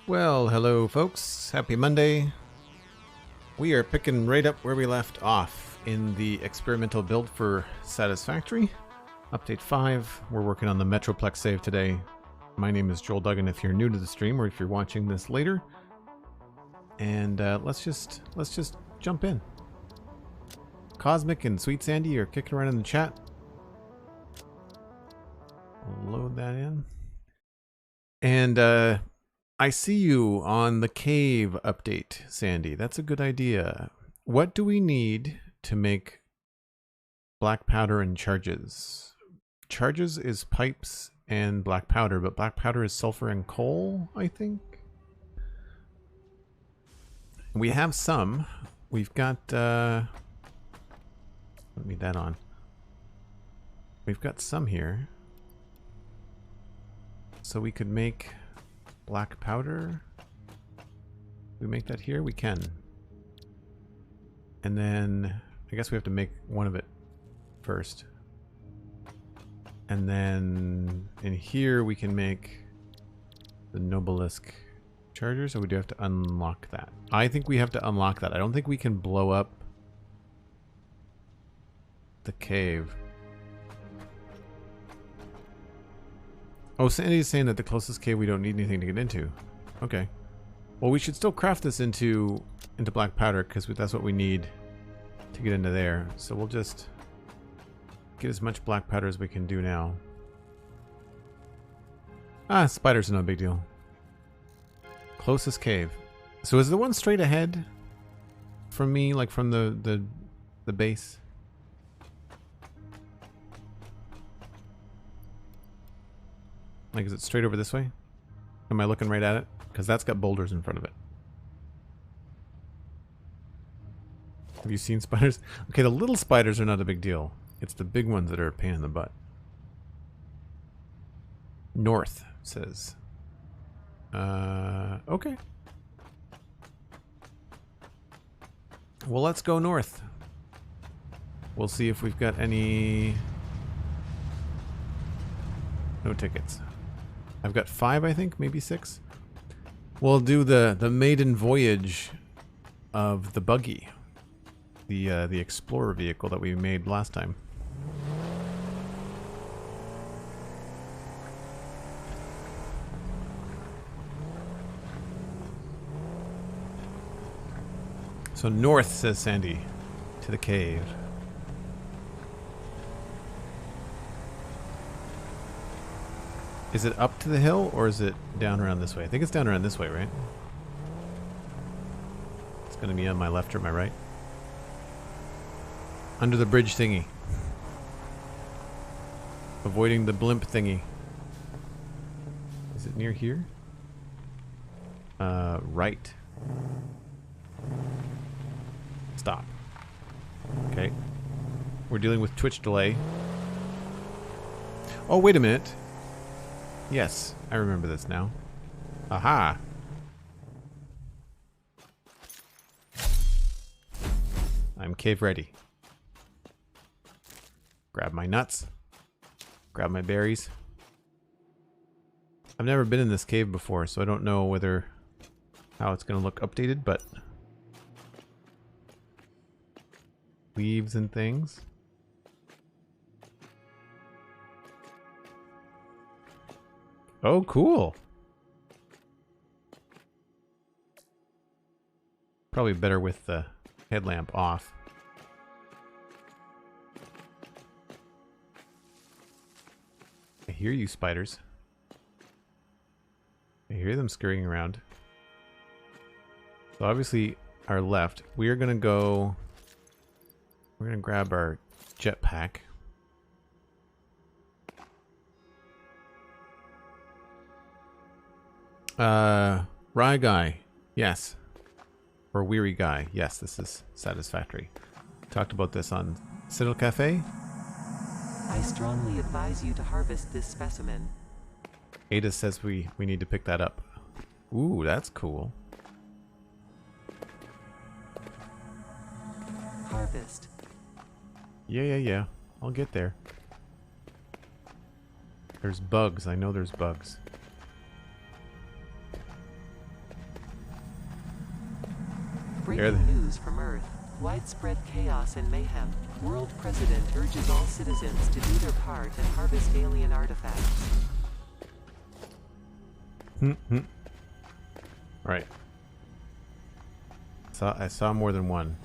Well, hello folks. Happy Monday. We are picking right up where we left off in the experimental build for Satisfactory. Update 5. We're working on the Metroplex save today. My name is Joel Duggan if you're new to the stream or if you're watching this later. And let's just jump in. Cosmic and Sweet Sandy are kicking around in the chat. I'll load that in. And I see you on the cave update, Sandy. That's a good idea. What do we need to make black powder and charges? Charges is pipes and black powder, but black powder is sulfur and coal, I think. We have some. We've got, let me that on. We've got some here. So we could make black powder. We make that here? We can. And then I guess we have to make one of it first. And then in here we can make the Nobelisk charger, so we do have to unlock that. I think we have to unlock that. I don't think we can blow up the cave. Oh, Sandy's saying that the closest cave we don't need anything to get into. Okay. Well, we should still craft this into black powder because that's what we need to get into there. So we'll just get as much black powder as we can do now. Ah, spiders are no big deal. Closest cave. So is the one straight ahead from me, like from the base? Like, is it straight over this way? Am I looking right at it? Because that's got boulders in front of it. Have you seen spiders? Okay, the little spiders are not a big deal. It's the big ones that are a pain in the butt. North, says. Okay. Well, let's go north. We'll see if we've got any... No tickets. I've got 5, I think, maybe 6. We'll do the maiden voyage of the buggy, the explorer vehicle that we made last time. So north, says Sandy, to the cave. Is it up to the hill, or is it down around this way? I think it's down around this way, right? It's going to be on my left or my right. Under the bridge thingy. Avoiding the blimp thingy. Is it near here? Right. Stop. Okay. We're dealing with Twitch delay. Oh, wait a minute. Yes, I remember this now. Aha! I'm cave ready. Grab my nuts. Grab my berries. I've never been in this cave before, so I don't know how it's going to look updated, but... Leaves and things. Oh, cool. Probably better with the headlamp off. I hear you, spiders. I hear them scurrying around. So obviously, our left. We are going to go... We're going to grab our jetpack. Rye guy, yes. Or weary guy, yes, this is Satisfactory. Talked about this on Citadel Cafe. I strongly advise you to harvest this specimen. Ada says we need to pick that up. Ooh, that's cool. Harvest. Yeah. I'll get there. There's bugs. I know there's bugs. Breaking news from Earth. Widespread chaos and mayhem. World President urges all citizens to do their part and harvest alien artifacts. Right. I saw more than one.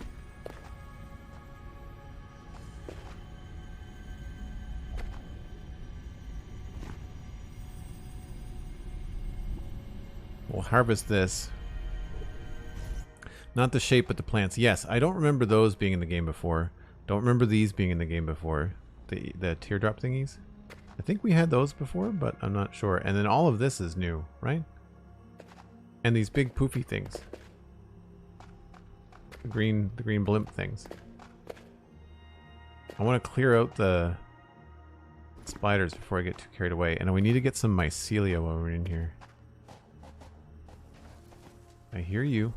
We'll harvest this. Not the shape, but the plants. Yes, I don't remember those being in the game before. Don't remember these being in the game before. The teardrop thingies. I think we had those before, but I'm not sure. And then all of this is new, right? And these big poofy things. The green blimp things. I want to clear out the spiders before I get too carried away. And we need to get some mycelia while we're in here. I hear you.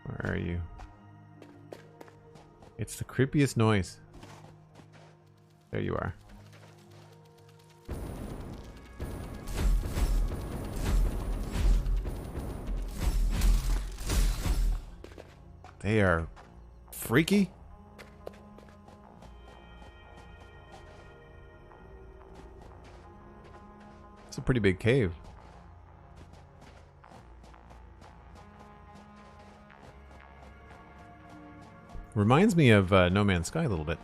Where are you? It's the creepiest noise. There you are. They are freaky. It's a pretty big cave. Reminds me of No Man's Sky a little bit.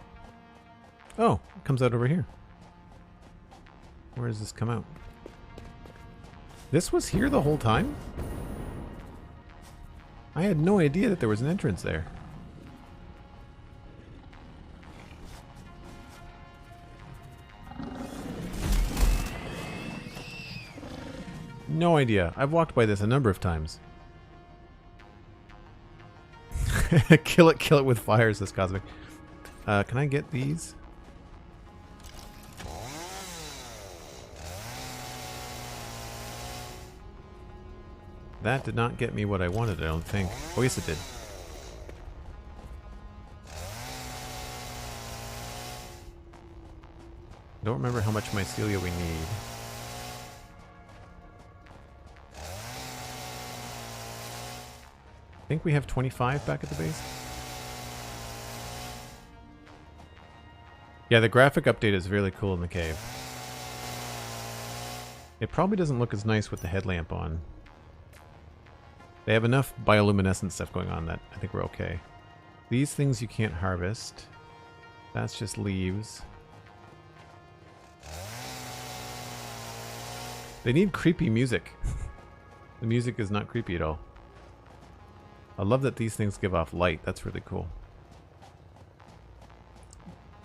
Oh, it comes out over here. Where does this come out? This was here the whole time? I had no idea that there was an entrance there. No idea. I've walked by this a number of times. Kill it with fire, says Cosmic. Can I get these? That did not get me what I wanted, I don't think. Oh, yes it did. I don't remember how much mycelia we need. I think we have 25 back at the base. Yeah, the graphic update is really cool in the cave. It probably doesn't look as nice with the headlamp on. They have enough bioluminescent stuff going on that I think we're okay. These things you can't harvest. That's just leaves. They need creepy music. The music is not creepy at all. I love that these things give off light. That's really cool.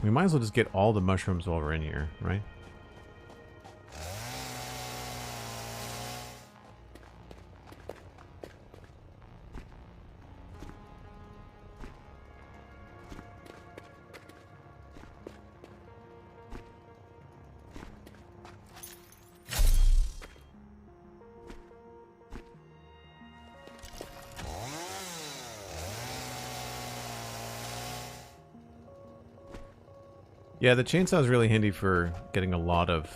We might as well just get all the mushrooms while we're in here, right? Yeah, the chainsaw is really handy for getting a lot of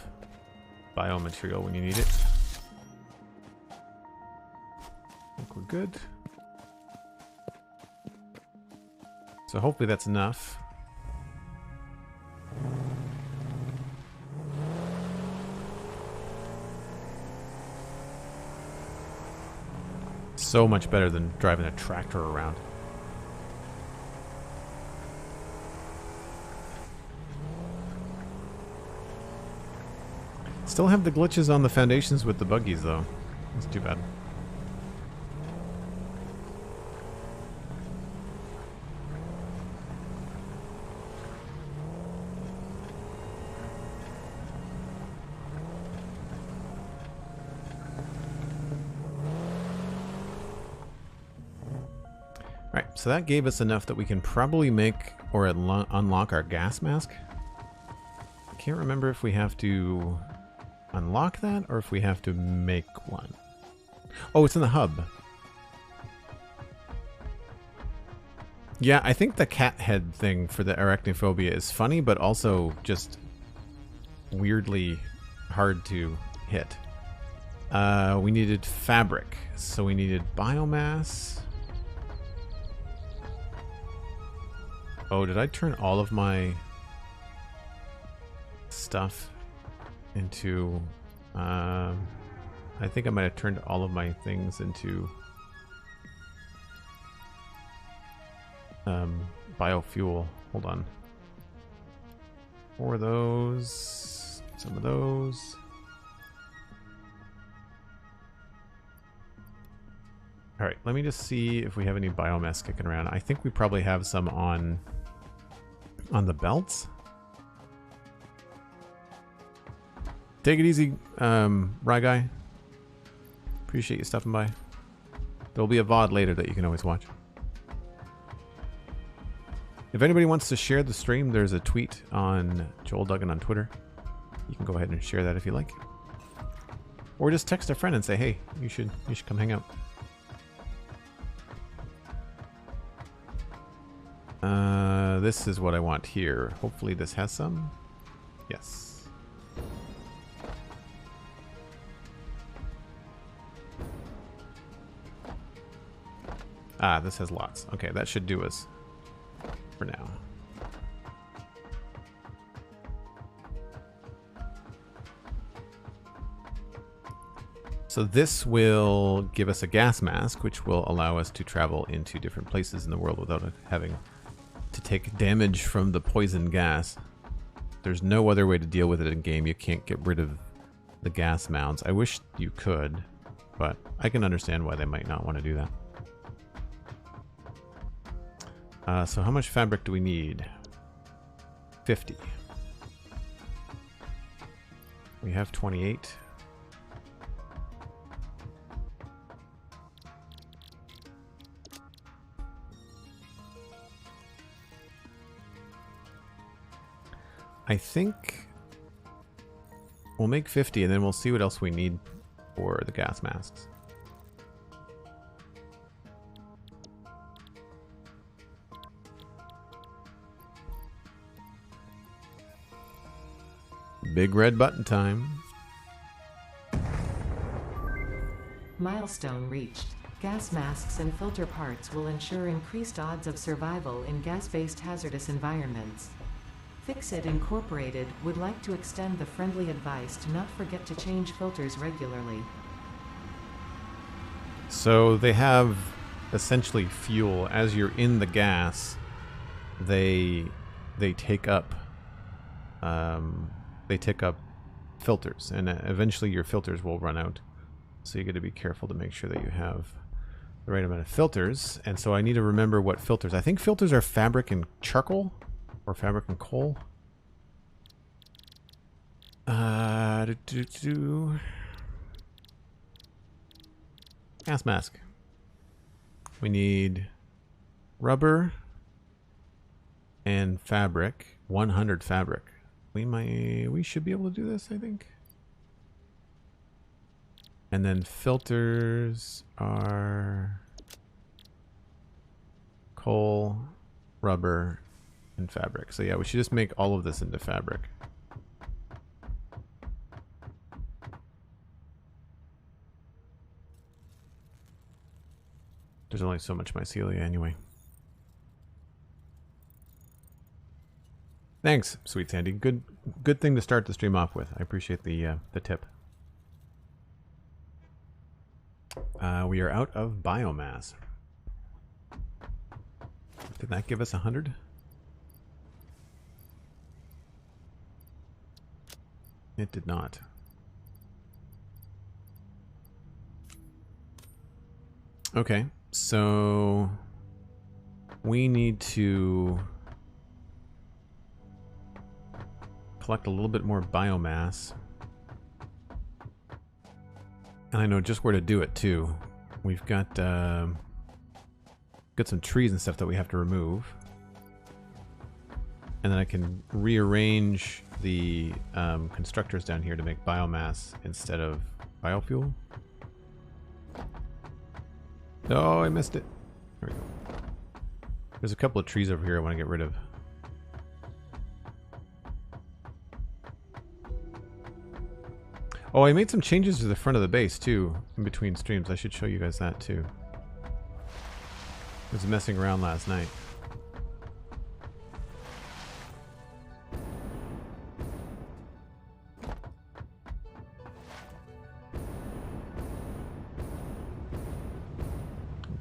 biomaterial when you need it. I think we're good. So hopefully that's enough. So much better than driving a tractor around. Still have the glitches on the foundations with the buggies, though. That's too bad. Alright, so that gave us enough that we can probably make or unlock our gas mask. I can't remember if we have to unlock that or if we have to make one. Oh, it's in the hub. Yeah, I think the cat head thing for the arachnophobia is funny, but also just weirdly hard to hit. We needed fabric, so we needed biomass. Oh, did I turn all of my stuff into... I think I might have turned all of my things into biofuel. Hold on. Four of those, some of those. All right, let me just see if we have any biomass kicking around. I think we probably have some on the belts. Take it easy, Rye Guy. Appreciate you stopping by. There'll be a VOD later that you can always watch. If anybody wants to share the stream, there's a tweet on Joel Duggan on Twitter. You can go ahead and share that if you like. Or just text a friend and say, hey, you should come hang out. This is what I want here. Hopefully this has some. Yes. Ah, this has lots. Okay, that should do us for now. So this will give us a gas mask, which will allow us to travel into different places in the world without having to take damage from the poison gas. There's no other way to deal with it in game. You can't get rid of the gas mounds. I wish you could, but I can understand why they might not want to do that. So how much fabric do we need? 50. We have 28. I think we'll make 50 and then we'll see what else we need for the gas masks. Big red button time. Milestone reached. Gas masks and filter parts will ensure increased odds of survival in gas-based hazardous environments. Fixit Incorporated would like to extend the friendly advice to not forget to change filters regularly. So they have essentially fuel. As you're in the gas, they take up filters, and eventually your filters will run out. So you got to be careful to make sure that you have the right amount of filters. And so I need to remember what filters. I think filters are fabric and charcoal. Or fabric and coal. Gas mask. We need rubber and fabric. 100 fabric. We should be able to do this, I think. And then filters are coal, rubber, and fabric. So yeah, we should just make all of this into fabric. There's only so much mycelia anyway. Thanks, Sweet Sandy. Good thing to start the stream off with. I appreciate the tip. We are out of biomass. Did that give us 100? It did not. Okay, so we need to collect a little bit more biomass. And I know just where to do it too. We've got some trees and stuff that we have to remove. And then I can rearrange the constructors down here to make biomass instead of biofuel. Oh, I missed it. There we go. There's a couple of trees over here I want to get rid of. Oh, I made some changes to the front of the base too in between streams. I should show you guys that too. I was messing around last night.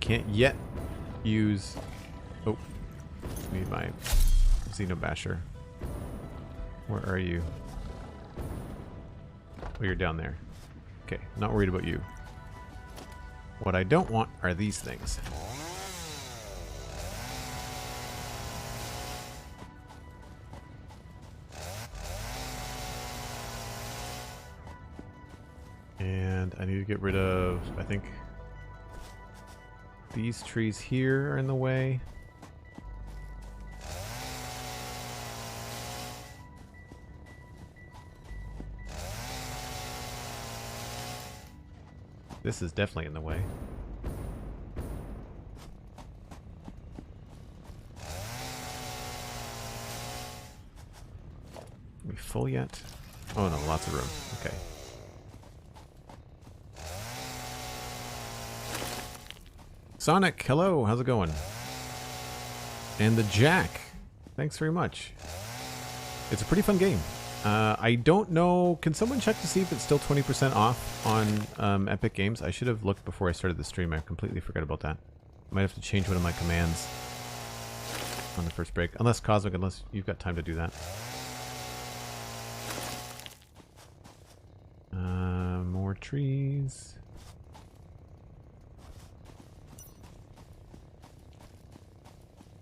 Can't yet use... Oh, need my Xenobasher. Where are you? Oh, you're down there. Okay, not worried about you. What I don't want are these things. And I need to get rid of, I think, these trees here are in the way. This is definitely in the way. Are we full yet? Oh no, lots of room. Okay. Sonic, hello, how's it going? And the Jack, thanks very much. It's a pretty fun game. I don't know, can someone check to see if it's still 20% off on Epic Games? I should have looked before I started the stream. I completely forgot about that. Might have to change one of my commands on the first break. Unless Cosmic, unless you've got time to do that. More trees.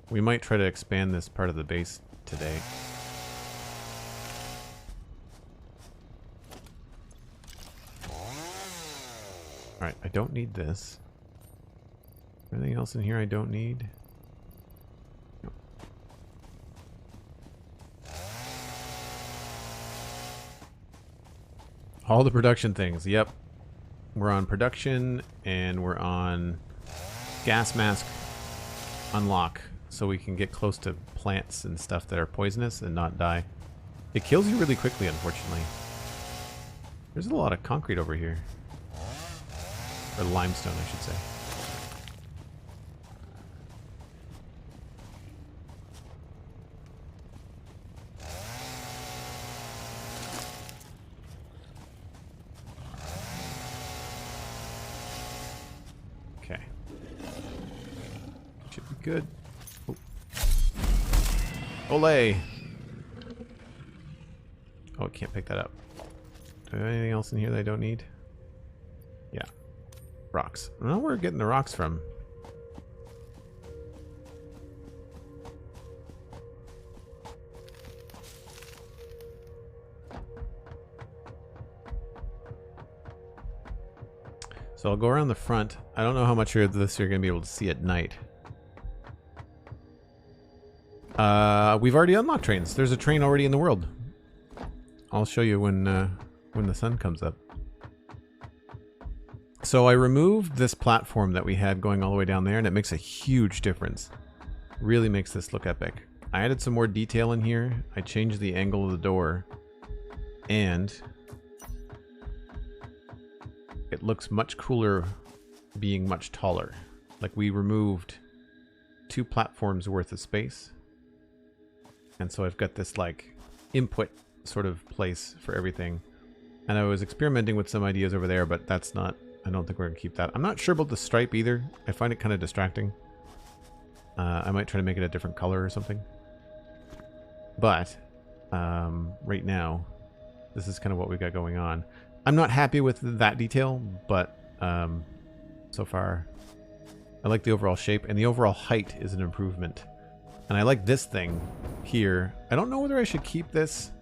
We might try to expand this part of the base today. Alright, I don't need this. Anything else in here I don't need? Nope. All the production things, yep. We're on production and we're on gas mask unlock. So we can get close to plants and stuff that are poisonous and not die. It kills you really quickly, unfortunately. There's a lot of concrete over here. Or limestone, I should say. Okay. Should be good. Olay! Oh, I can't pick that up. Do I have anything else in here that I don't need? Yeah. Rocks. I don't know where we're getting the rocks from. So I'll go around the front. I don't know how much of this you're going to be able to see at night. We've already unlocked trains. There's a train already in the world. I'll show you when the sun comes up. So I removed this platform that we had going all the way down there, and it makes a huge difference. Really makes this look epic. I added some more detail in here. I changed the angle of the door, and it looks much cooler being much taller. Like we removed 2 platforms worth of space. And so I've got this like input sort of place for everything. And I was experimenting with some ideas over there, but that's not, I don't think we're going to keep that. I'm not sure about the stripe either. I find it kind of distracting. I might try to make it a different color or something. But right now, this is kind of what we got going on. I'm not happy with that detail, but so far I like the overall shape, and the overall height is an improvement. And I like this thing here. I don't know whether I should keep this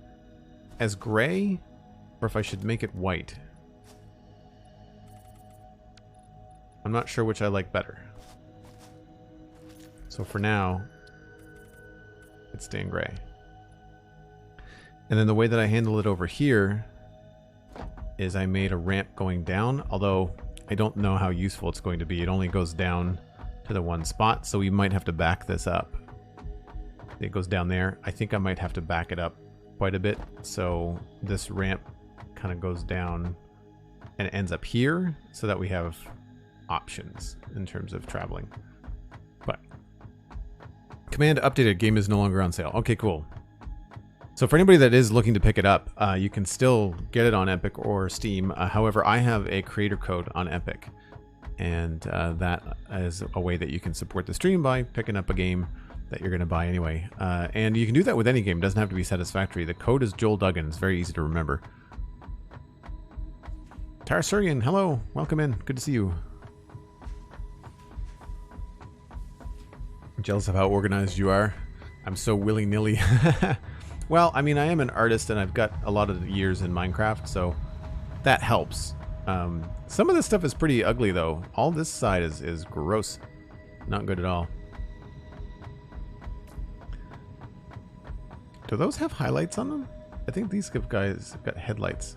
as gray or if I should make it white. I'm not sure which I like better. So for now, it's staying gray. And then the way that I handle it over here is I made a ramp going down, although I don't know how useful it's going to be. It only goes down to the one spot, so we might have to back this up. It goes down there. I think I might have to back it up quite a bit, so this ramp kind of goes down and ends up here so that we have options in terms of traveling. But command updated, game is no longer on sale. Okay, cool. So for anybody that is looking to pick it up, you can still get it on Epic or Steam. However, I have a creator code on Epic, and that is a way that you can support the stream by picking up a game that you're going to buy anyway. And you can do that with any game. It doesn't have to be Satisfactory. The code is Joel Duggan. It's very easy to remember. Tarsurian, hello. Welcome in. Good to see you. I'm jealous of how organized you are. I'm so willy-nilly. Well, I mean, I am an artist and I've got a lot of years in Minecraft, so that helps. Some of this stuff is pretty ugly, though. All this side is gross. Not good at all. Do those have highlights on them? I think these guys have got headlights.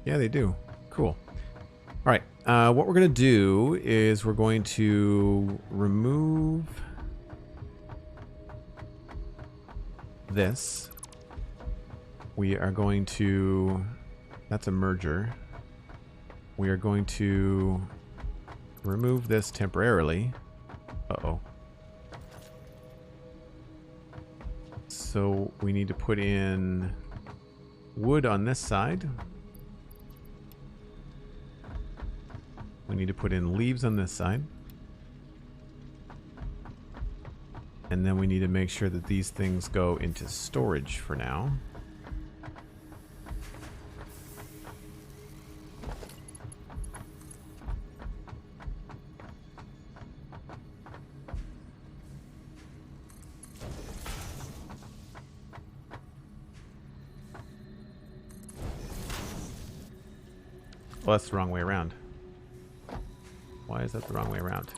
Yeah, they do. Cool. All right. What we're going to do is we're going to remove this. We are going to... That's a merger. We are going to remove this temporarily. Uh-oh. So we need to put in wood on this side. We need to put in leaves on this side. And then we need to make sure that these things go into storage for now. Well, that's the wrong way around. Why is that the wrong way around?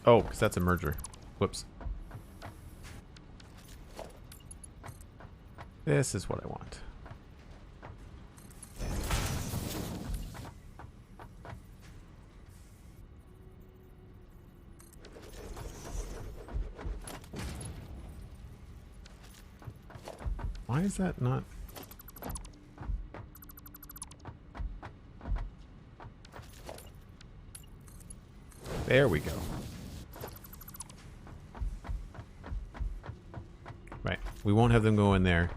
Oh, because that's a merger. Whoops. This is what I want. Why is that not? There we go. Right. We won't have them go in there.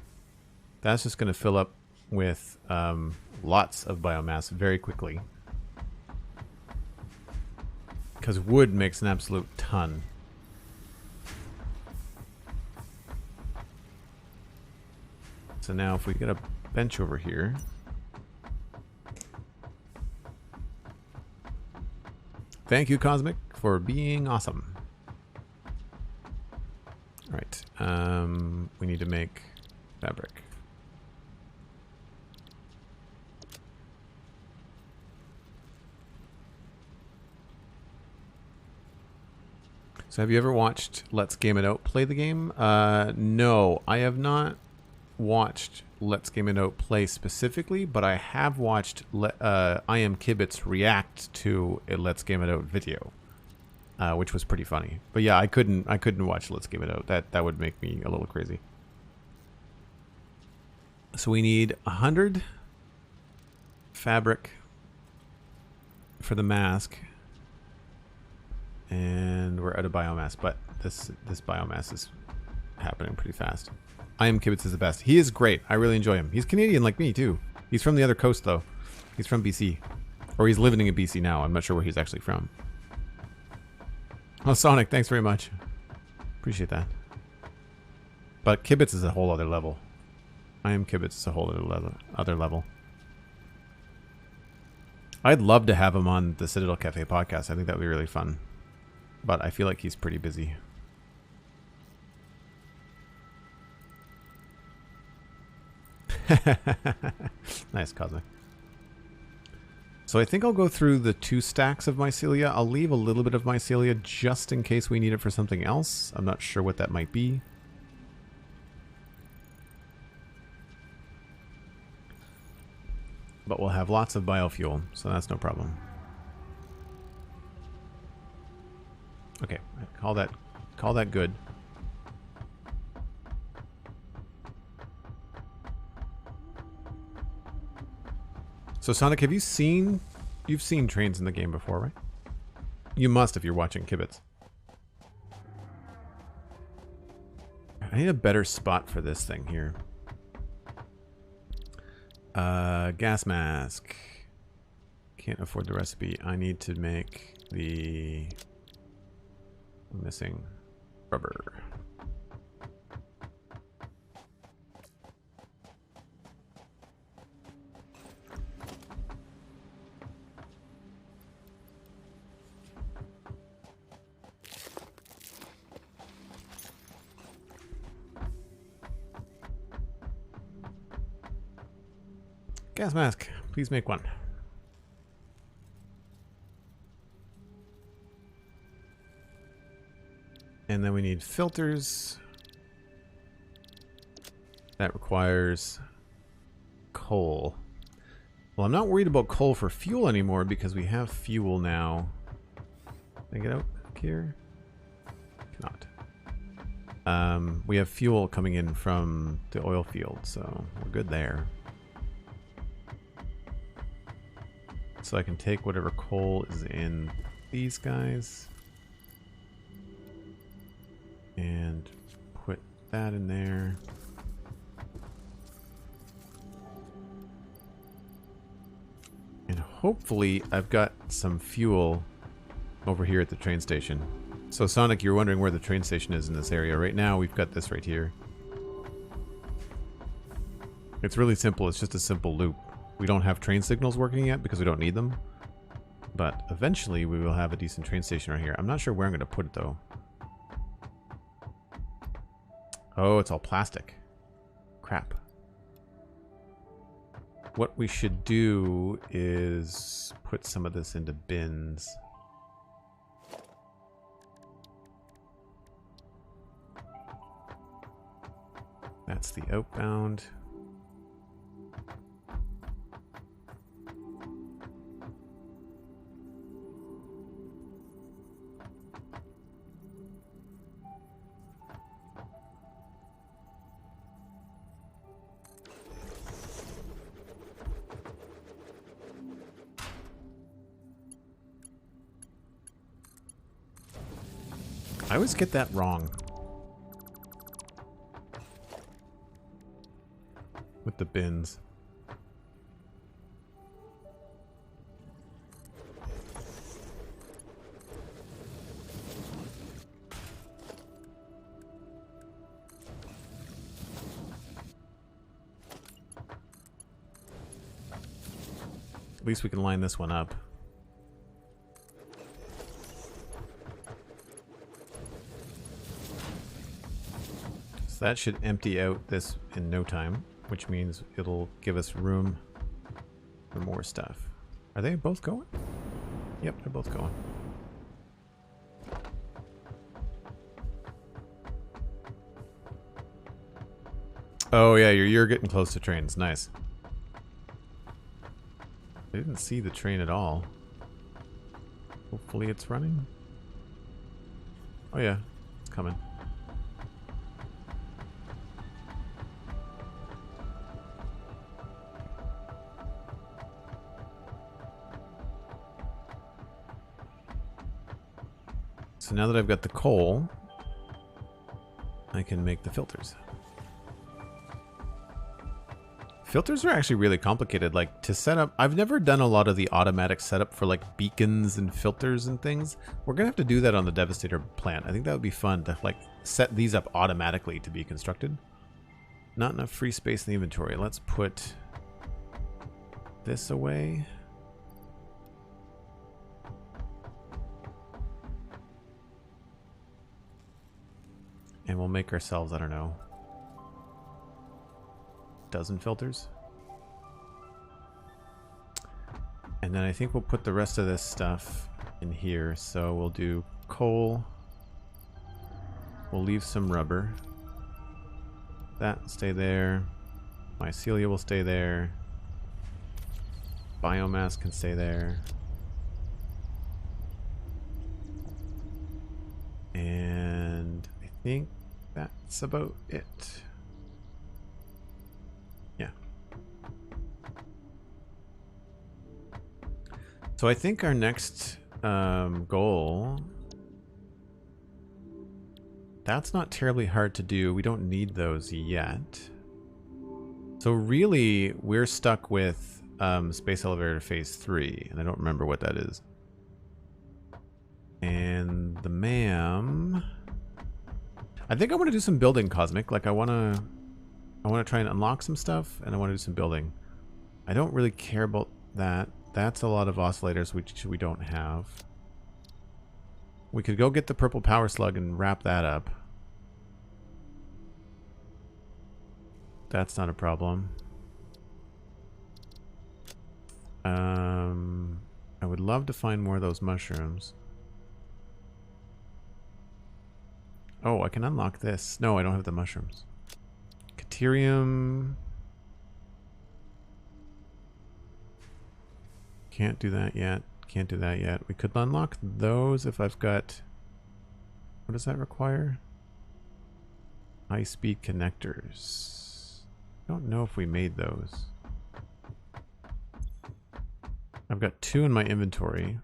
That's just going to fill up with lots of biomass very quickly. Because wood makes an absolute ton. So now if we get a bench over here. Thank you, Cosmic, for being awesome. All right. We need to make fabric. So have you ever watched Let's Game It Out play the game? No, I have not watched Let's Game It Out play specifically, but I have watched I Am Kibitz react to a Let's Game It Out video, which was pretty funny. But yeah, I couldn't watch Let's Game It Out. That would make me a little crazy. So we need 100 fabric for the mask. And we're out of biomass, but this biomass is happening pretty fast. I Am Kibitz is the best. He is great. I really enjoy him. He's Canadian like me too. He's from the other coast though. He's from BC. Or he's living in BC now. I'm not sure where he's actually from. Oh, Sonic, thanks very much. Appreciate that. But Kibitz is a whole other level. I Am Kibitz is a whole other level. I'd love to have him on the Citadel Cafe podcast. I think that would be really fun. But I feel like he's pretty busy. Nice, Cosmic. So I think I'll go through the 2 stacks of mycelia. I'll leave a little bit of mycelia just in case we need it for something else. I'm not sure what that might be. but we'll have lots of biofuel, so that's no problem. Okay, call that good. So Sonic, have you've seen trains in the game before, right? You must if you're watching Kibitz. I need a better spot for this thing here. Gas mask. Can't afford the recipe. I need to make the missing rubber. Gas mask, please make one. And then we need filters. That requires coal. Well, I'm not worried about coal for fuel anymore because we have fuel now. Can I get out here? Cannot. We have fuel coming in from the oil field, so we're good there. So I can take whatever coal is in these guys and put that in there. And hopefully I've got some fuel over here at the train station. So Sonic, you're wondering where the train station is in this area. Right now we've got this right here. It's really simple. It's just a simple loop. We don't have train signals working yet because we don't need them. But eventually we will have a decent train station right here. I'm not sure where I'm going to put it though. Oh, it's all plastic. Crap. What we should do is put some of this into bins. That's the outbound. I always get that wrong. With the bins. At least we can line this one up. That should empty out this in no time, which means it'll give us room for more stuff. Are they both going? Yep, they're both going. Oh yeah, you're getting close to trains. Nice. I didn't see the train at all. Hopefully it's running. Oh yeah, it's coming. So now that I've got the coal, I can make the filters. Filters are actually really complicated, like to set up. I've never done a lot of the automatic setup for like beacons and filters and things. We're gonna have to do that on the Devastator plant. I think that would be fun to like set these up automatically to be constructed. Not enough free space in the inventory. Let's put this away. And we'll make ourselves, I don't know, dozen filters. And then I think we'll put the rest of this stuff in here. So we'll do coal. We'll leave some rubber. That will stay there. Mycelia will stay there. biomass can stay there. And I think that's about it. Yeah. So I think our next goal, that's not terribly hard to do. We don't need those yet. So really, we're stuck with Space Elevator Phase 3, and I don't remember what that is. And the MAM, I think I want to do some building, Cosmic. Like I want to try and unlock some stuff, and I want to do some building. I don't really care about that. That's a lot of oscillators which we don't have. We could go get the purple power slug and wrap that up. That's not a problem. I would love to find more of those mushrooms. Oh, I can unlock this. No, I don't have the mushrooms. Caterium. Can't do that yet. Can't do that yet. We could unlock those if I've got... What does that require? High-speed connectors. I don't know if we made those. I've got 2 in my inventory.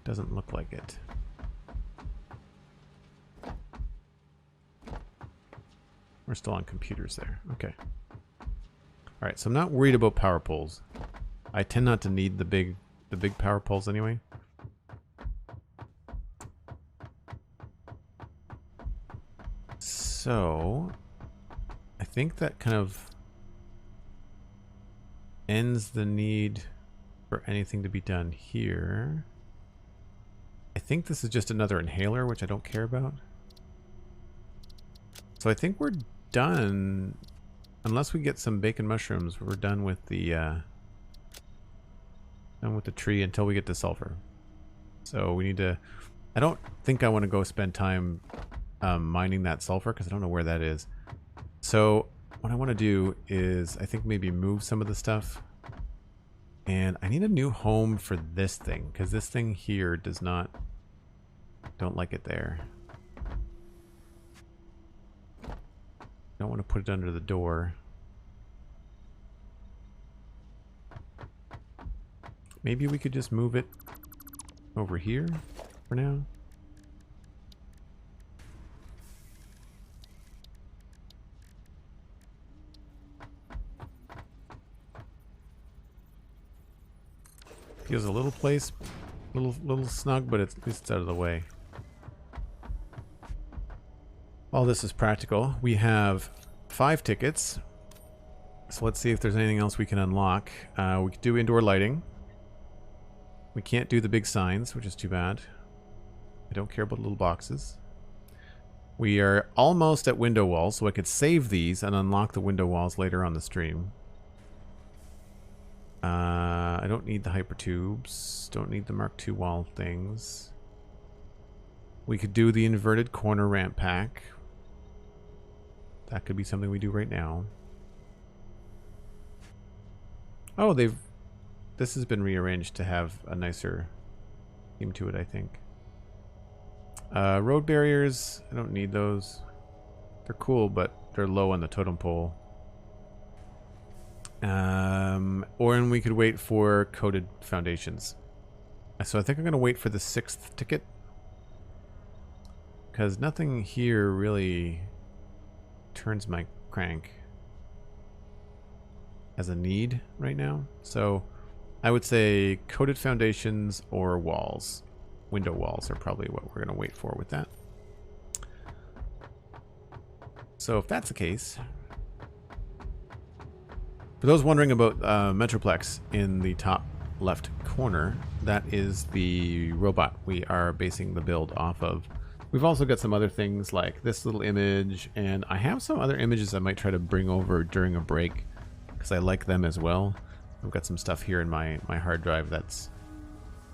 Doesn't look like it. We're still on computers there. Okay. Alright, so I'm not worried about power poles. I tend not to need the big power poles anyway. So I think that kind of ends the need for anything to be done here. I think this is just another inhaler, which I don't care about. So I think we're done. Unless we get some bacon mushrooms, we're done with the tree until we get to sulfur. So we need to... I don't think I want to go spend time mining that sulfur because I don't know where that is. So what I want to do is I think maybe move some of the stuff. And I need a new home for this thing because this thing here does not... Don't like it there. Don't want to put it under the door. Maybe we could just move it over here for now. Feels a little place, little snug, but at least it's out of the way. All this is practical. We have 5 tickets. So let's see if there's anything else we can unlock. We could do indoor lighting. We can't do the big signs, which is too bad. I don't care about little boxes. We are almost at window walls, so I could save these and unlock the window walls later on the stream. I don't need the hypertubes. Don't need the Mark II wall things. We could do the inverted corner ramp pack. That could be something we do right now. Oh, this has been rearranged to have a nicer theme to it, I think. Road barriers, I don't need those. They're cool, but they're low on the totem pole. Or we could wait for coated foundations. So I think I'm going to wait for the 6th ticket. Because nothing here really turns my crank as a need right now. So I would say coated foundations or walls. Window walls are probably what we're going to wait for with that. So if that's the case... For those wondering about Metroplex in the top left corner, that is the robot we are basing the build off of. We've also got some other things like this little image, and I have some other images I might try to bring over during a break because I like them as well. I've got some stuff here in my hard drive that's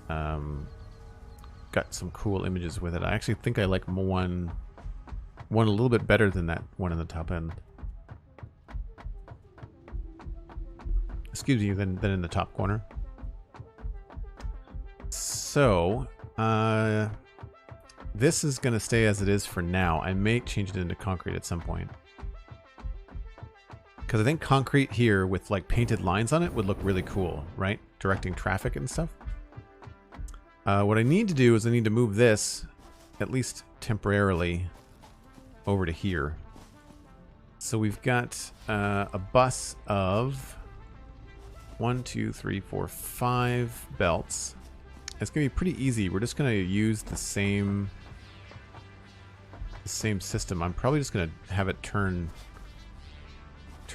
got some cool images with it. I actually think I like one one a little bit better than that one in the top end. Excuse me, than in the top corner. So, this is going to stay as it is for now. I may change it into concrete at some point. Because I think concrete here with like painted lines on it would look really cool, right? Directing traffic and stuff. What I need to do is I need to move this, at least temporarily, over to here. So we've got a bus of 1, 2, 3, 4, 5 belts. It's going to be pretty easy. We're just going to use the same system. I'm probably just going to have it turn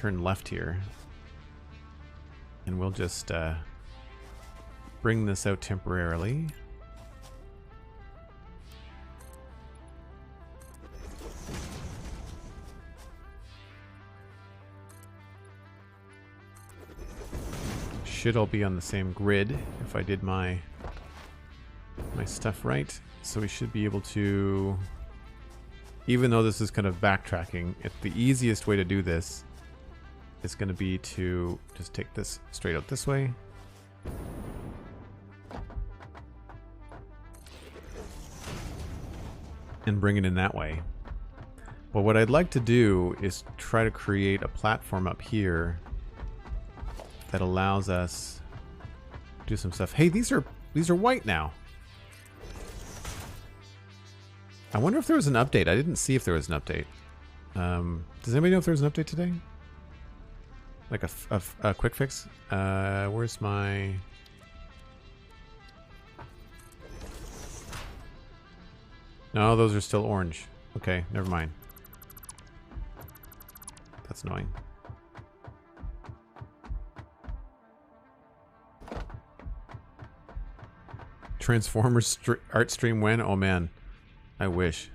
left here. And we'll just bring this out temporarily. Should all be on the same grid if I did my stuff right. So we should be able to, even though this is kind of backtracking, the easiest way to do this is going to be to just take this straight out this way. And bring it in that way. But what I'd like to do is try to create a platform up here that allows us to do some stuff. Hey, these are white now. I wonder if there was an update. I didn't see if there was an update. Does anybody know if there was an update today? Like a quick fix? Where's my... No, those are still orange. Okay, never mind. That's annoying. Transformer art stream when? Oh man, I wish.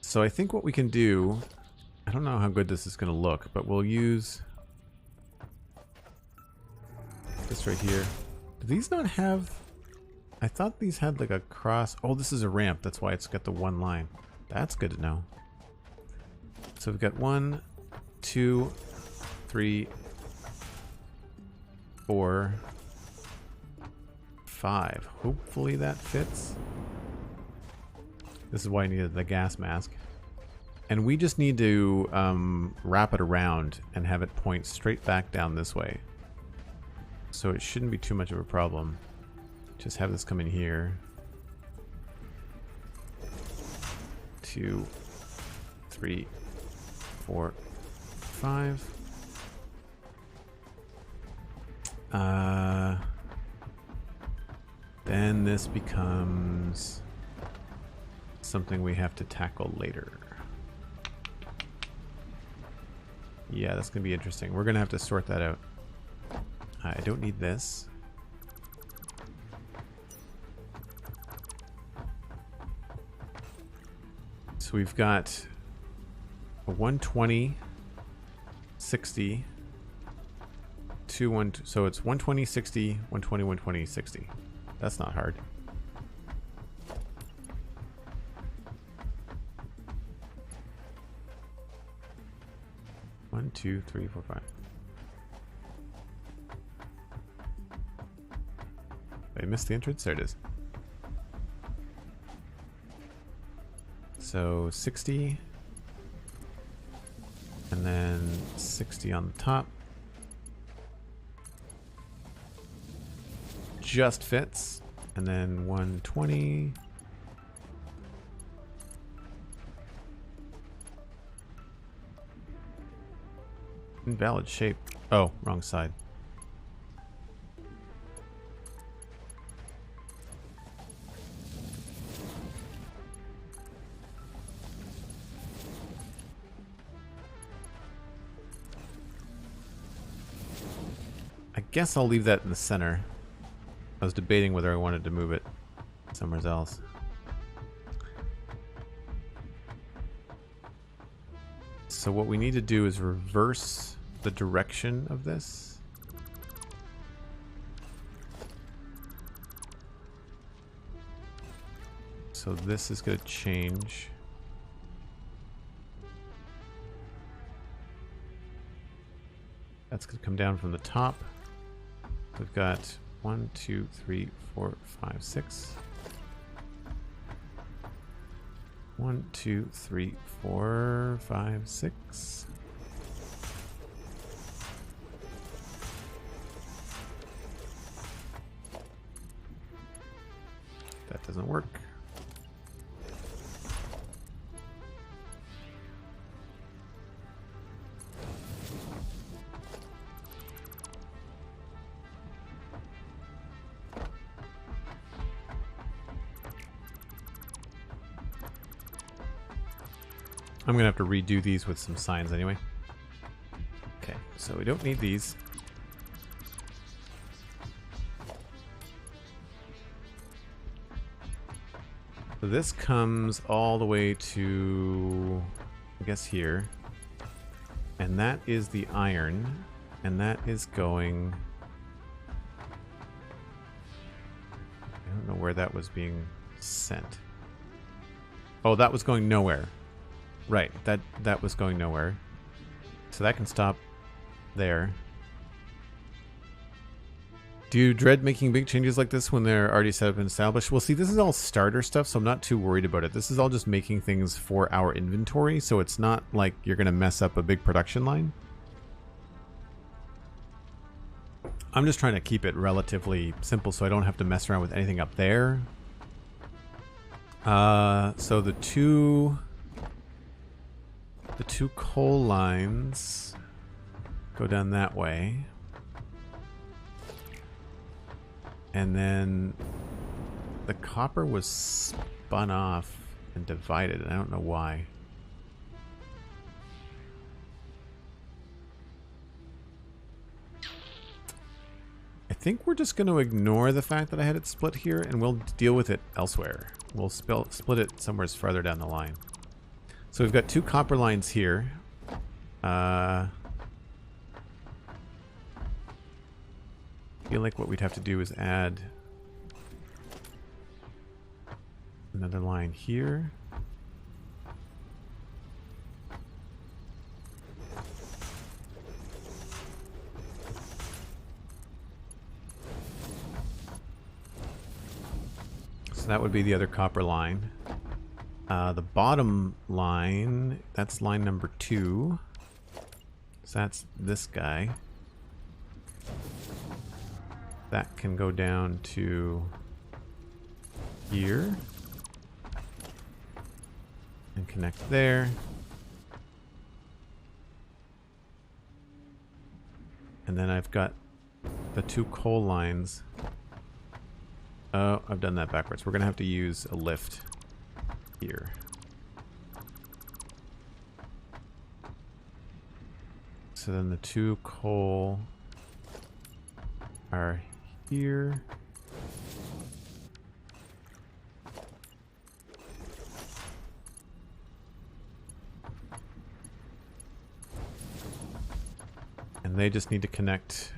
So I think what we can do, I don't know how good this is going to look, but we'll use this right here. Do these not have... I thought these had like a cross... Oh, this is a ramp. That's why it's got the one line. That's good to know. So we've got 1, 2, 3, 4, 5. Hopefully that fits. This is why I needed the gas mask. And we just need to wrap it around and have it point straight back down this way. So it shouldn't be too much of a problem. Just have this come in here. 2, 3, 4, 5. Then this becomes something we have to tackle later. Yeah, that's going to be interesting. We're going to have to sort that out. I don't need this. So we've got a 120, 60, 2, so it's 120, 60, 120, 120, 60. That's not hard. One, 2, 3, 4, 5. I missed the entrance. There it is. So 60, and then 60 on the top. Just fits, and then 120. Invalid shape. Oh, wrong side. I guess I'll leave that in the center. I was debating whether I wanted to move it somewhere else. So what we need to do is reverse the direction of this. So this is going to change. That's going to come down from the top. We've got 1, 2, 3, 4, 5, 6. 1, 2, 3, 4, 5, 6. That doesn't work. I'm gonna have to redo these with some signs anyway. Okay, so we don't need these. So this comes all the way to, I guess, here. And that is the iron. And that is going... I don't know where that was being sent. Oh, that was going nowhere. Right, that was going nowhere. So that can stop there. Do you dread making big changes like this when they're already set up and established? Well, see, this is all starter stuff, so I'm not too worried about it. This is all just making things for our inventory, so it's not like you're going to mess up a big production line. I'm just trying to keep it relatively simple so I don't have to mess around with anything up there. So the two coal lines go down that way. And then the copper was spun off and divided. I don't know why. I think we're just going to ignore the fact that I had it split here, and we'll deal with it elsewhere. We'll split it somewhere farther down the line. So we've got two copper lines here. I feel like what we'd have to do is add another line here. So that would be the other copper line. The bottom line, that's line number 2. So that's this guy. That can go down to here and connect there. And then I've got the two coal lines. Oh, I've done that backwards. We're going to have to use a lift here. So then the two coal are here. And they just need to connect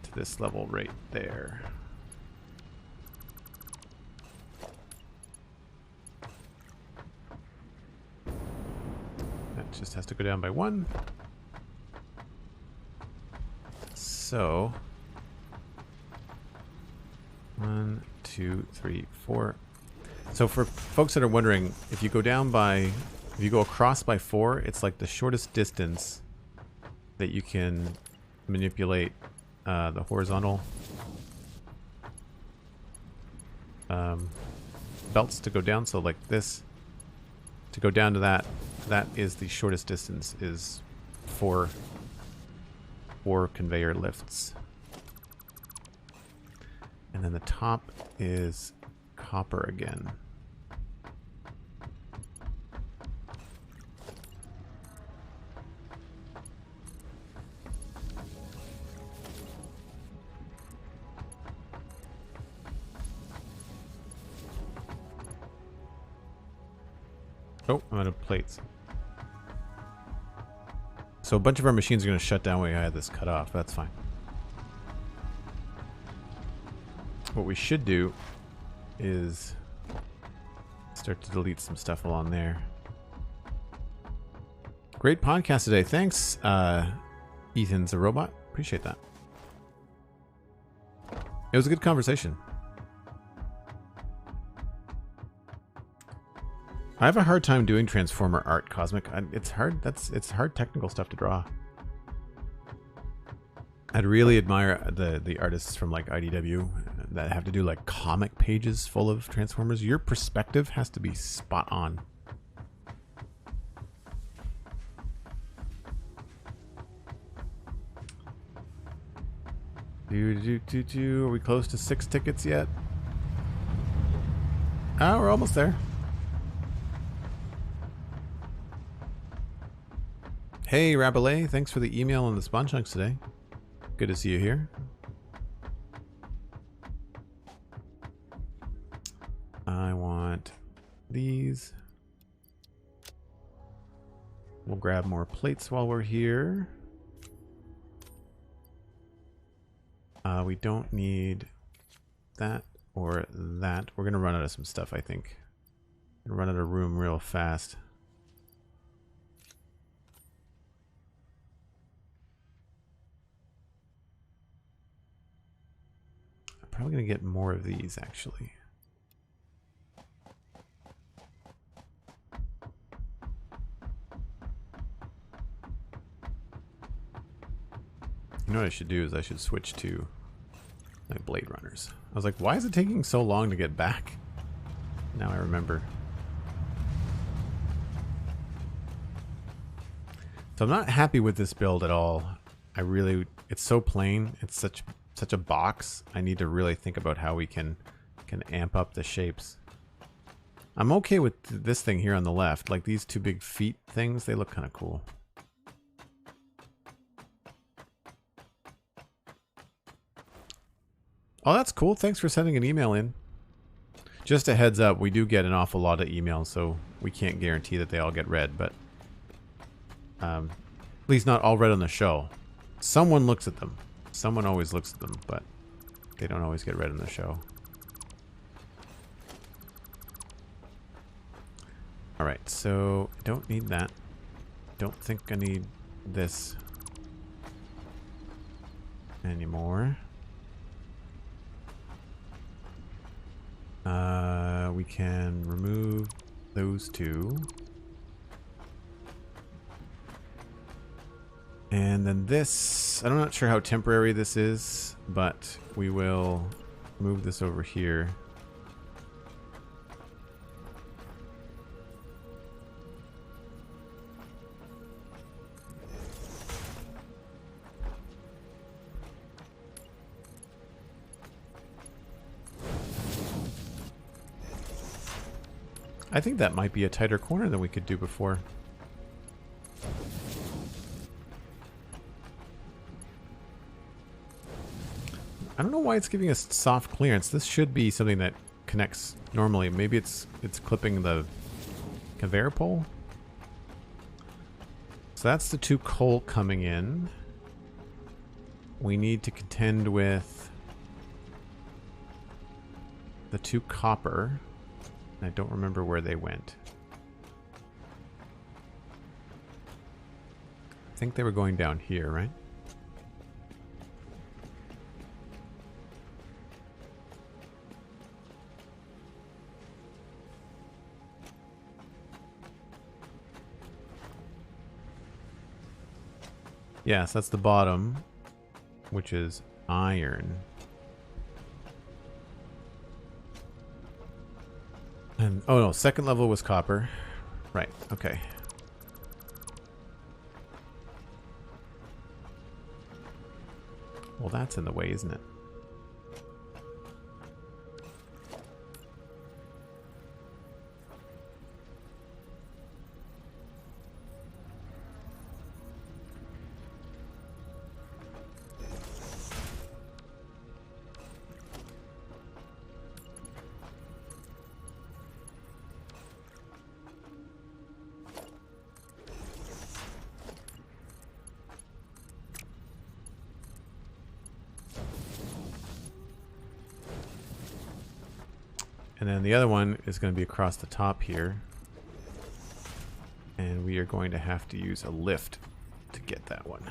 to this level right there. That just has to go down by 1. So 1, 2, 3, 4. So for folks that are wondering, if you go down by, if you go across by 4, it's like the shortest distance that you can manipulate the horizontal belts to go down. So like this, to go down to that, that is the shortest distance, is 4 conveyor lifts. And then the top is copper again. Oh, I'm out of plates. So a bunch of our machines are going to shut down when I had this cut off. That's fine. What we should do is start to delete some stuff along there. Great podcast today. Thanks, Ethan's a robot. Appreciate that. It was a good conversation. I have a hard time doing Transformer art, Cosmic. It's hard. It's hard technical stuff to draw. I'd really admire the artists from like IDW that have to do like comic pages full of Transformers. Your perspective has to be spot on. Are we close to 6 tickets yet? Oh, we're almost there. Hey, Rabelais, thanks for the email and the spawn chunks today. Good to see you here. I want these. We'll grab more plates while we're here. We don't need that or that. We're gonna run out of some stuff, I think. Run out of room real fast. I'm probably gonna get more of these, actually. You know what I should do is I should switch to like Blade Runners. I was like, why is it taking so long to get back? Now I remember. So I'm not happy with this build at all. It's so plain. It's such a box. I need to really think about how we can amp up the shapes. I'm okay with this thing here on the left. Like these two big feet things, they look kind of cool. Oh, that's cool. Thanks for sending an email in. Just a heads up, we do get an awful lot of emails, so we can't guarantee that they all get read, but at least not all read on the show. Someone looks at them. Someone always looks at them, but they don't always get read on the show. Alright, so I don't need that. Don't think I need this anymore. We can remove those two. And then this, I'm not sure how temporary this is, but we will move this over here. I think that might be a tighter corner than we could do before. I don't know why it's giving us soft clearance. This should be something that connects normally. Maybe it's clipping the conveyor pole. So that's the two coal coming in. We need to contend with the two copper. I don't remember where they went. I think they were going down here, right? Yes, that's the bottom, which is iron. And oh no, second level was copper. Right, okay. Well, that's in the way, isn't it? And then the other one is going to be across the top here. And we are going to have to use a lift to get that one.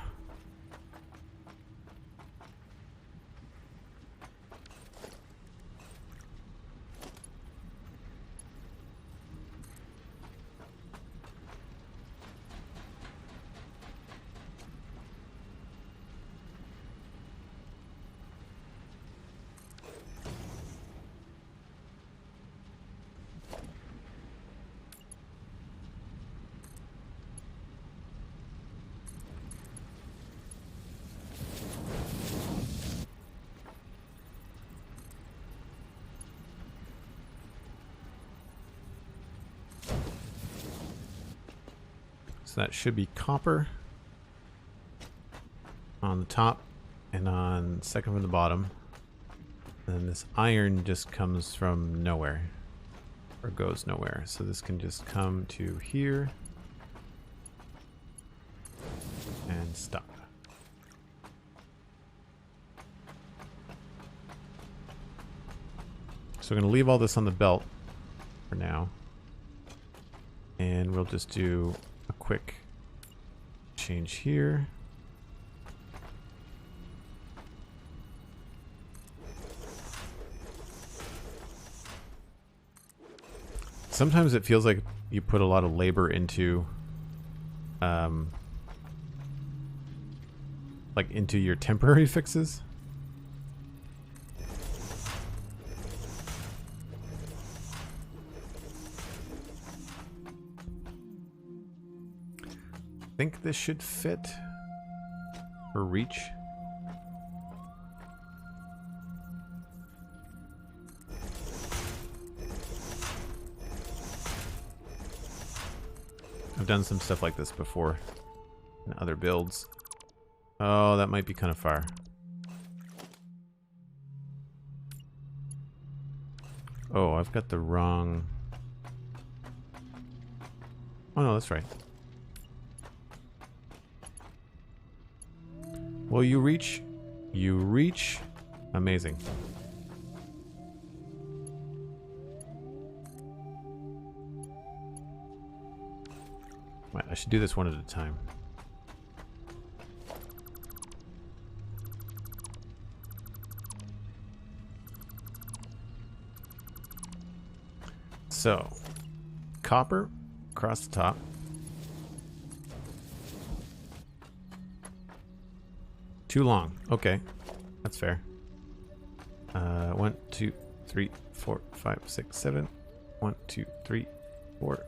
So that should be copper on the top and on second from the bottom. And this iron just comes from nowhere. Or goes nowhere. So this can just come to here. And stop. So we're going to leave all this on the belt for now. And we'll just do a quick change here. Sometimes it feels like you put a lot of labor into like into your temporary fixes. I think this should fit or reach. I've done some stuff like this before in other builds. Oh, that might be kind of far. Oh, I've got the wrong... Oh no, that's right. Will you reach? You reach. Amazing. Right, I should do this one at a time. So, copper across the top. Too long. Okay, that's fair. 1, 2, 3, 4, 5, 6, 7. 1, 2, 3, 4.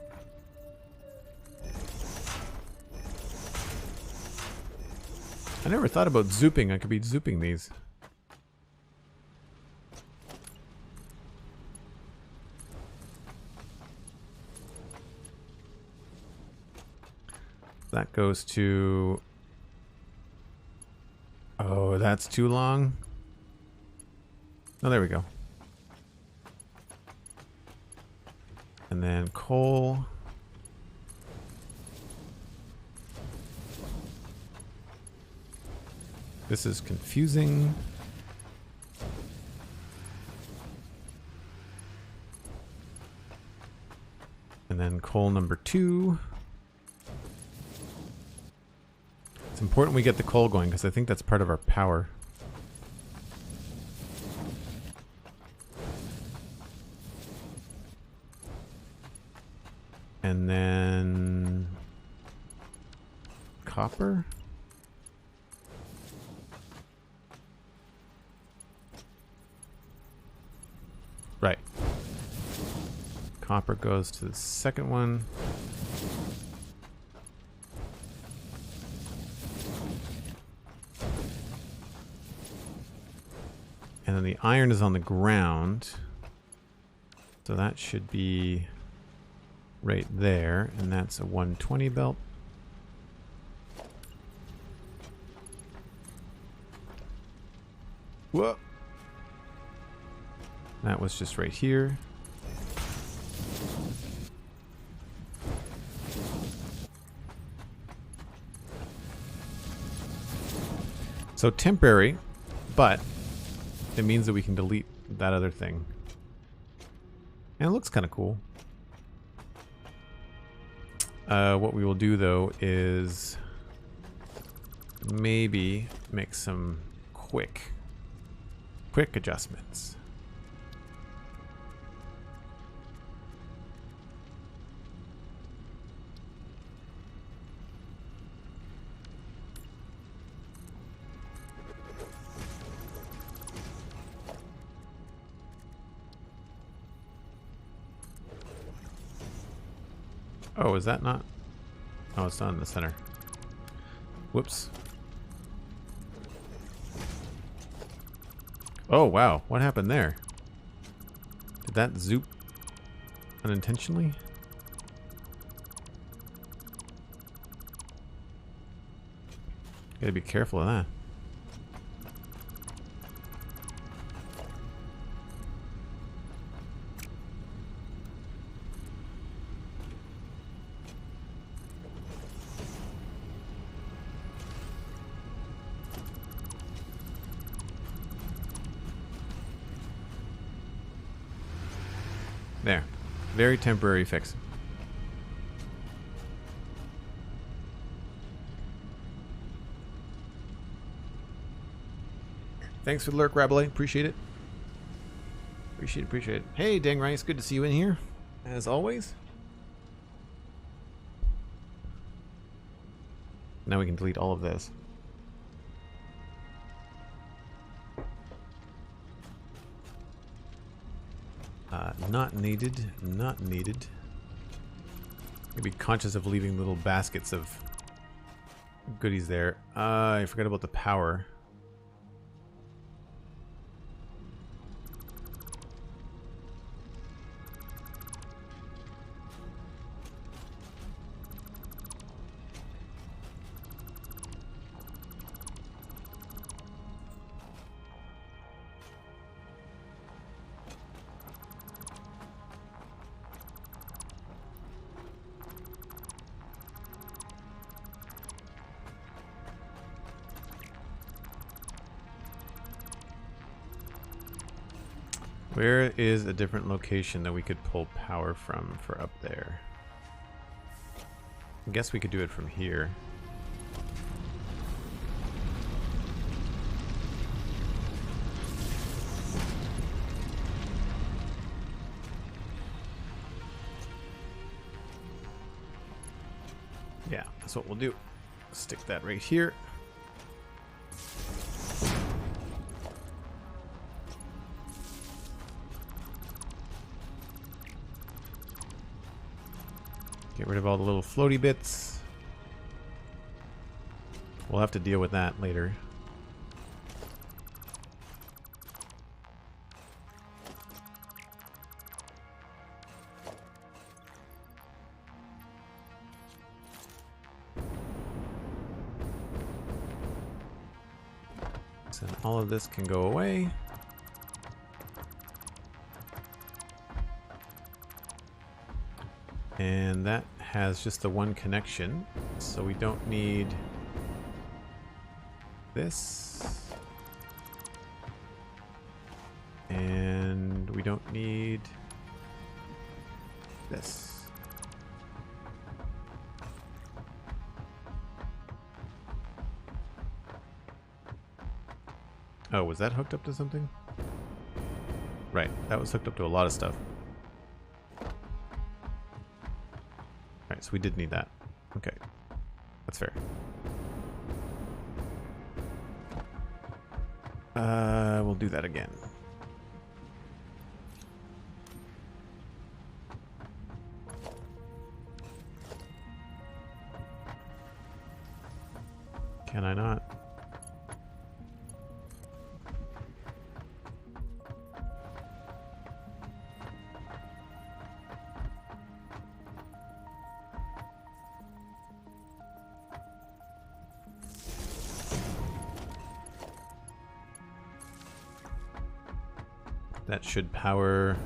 I never thought about zooping. I could be zooping these. That goes to... Oh, that's too long. Oh, there we go. And then coal. This is confusing. And then coal number 2. It's important we get the coal going because I think that's part of our power. And then copper. Right. Copper goes to the second one. And then the iron is on the ground. So that should be right there. And that's a 120 belt. Whoa! That was just right here. So temporary, but it means that we can delete that other thing. And it looks kind of cool. What we will do though is maybe make some quick adjustments. Oh, is that not? Oh, it's not in the center. Whoops. Oh, wow. What happened there? Did that zoop unintentionally? Gotta be careful of that. There. Very temporary fix. Thanks for the lurk, Rabelais. Appreciate it. Appreciate it. Hey, Dang Rice. Good to see you in here, as always. Now we can delete all of this. Not needed. Not needed. Maybe conscious of leaving little baskets of goodies there. I forgot about the power. Where is a different location that we could pull power from for up there? I guess we could do it from here. Yeah, that's what we'll do. Stick that right here. Get rid of all the little floaty bits. We'll have to deal with that later. So all of this can go away. And that has just the one connection, so we don't need this. And we don't need this. Oh, was that hooked up to something? Right, that was hooked up to a lot of stuff. Alright, so we did need that. Okay. That's fair. We'll do that again. Can I not? That should power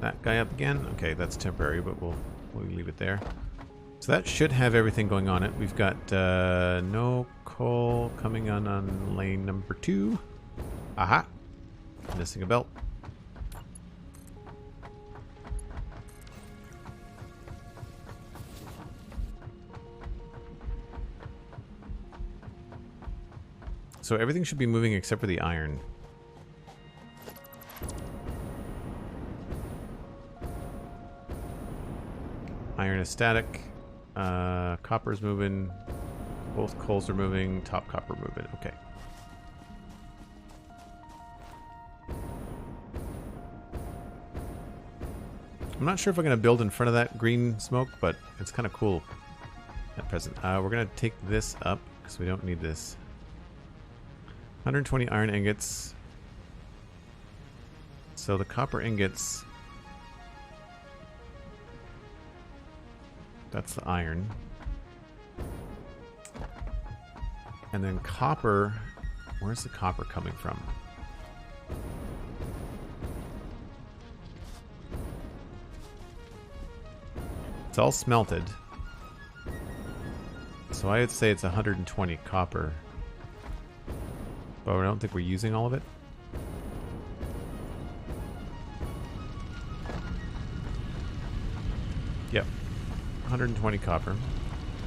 that guy up again. Okay, that's temporary, but we'll leave it there. So that should have everything going on it. We've got no coal coming on lane number 2. Aha! Missing a belt. So everything should be moving except for the iron. Iron is static. Copper's moving. Both coals are moving. Top copper moving. Okay. I'm not sure if I'm going to build in front of that green smoke, but it's kind of cool at present. We're going to take this up because we don't need this. 120 iron ingots. So the copper ingots... That's the iron. And then copper, where's the copper coming from? It's all smelted. So I'd say it's 120 copper. But I don't think we're using all of it. Yep. 120 copper.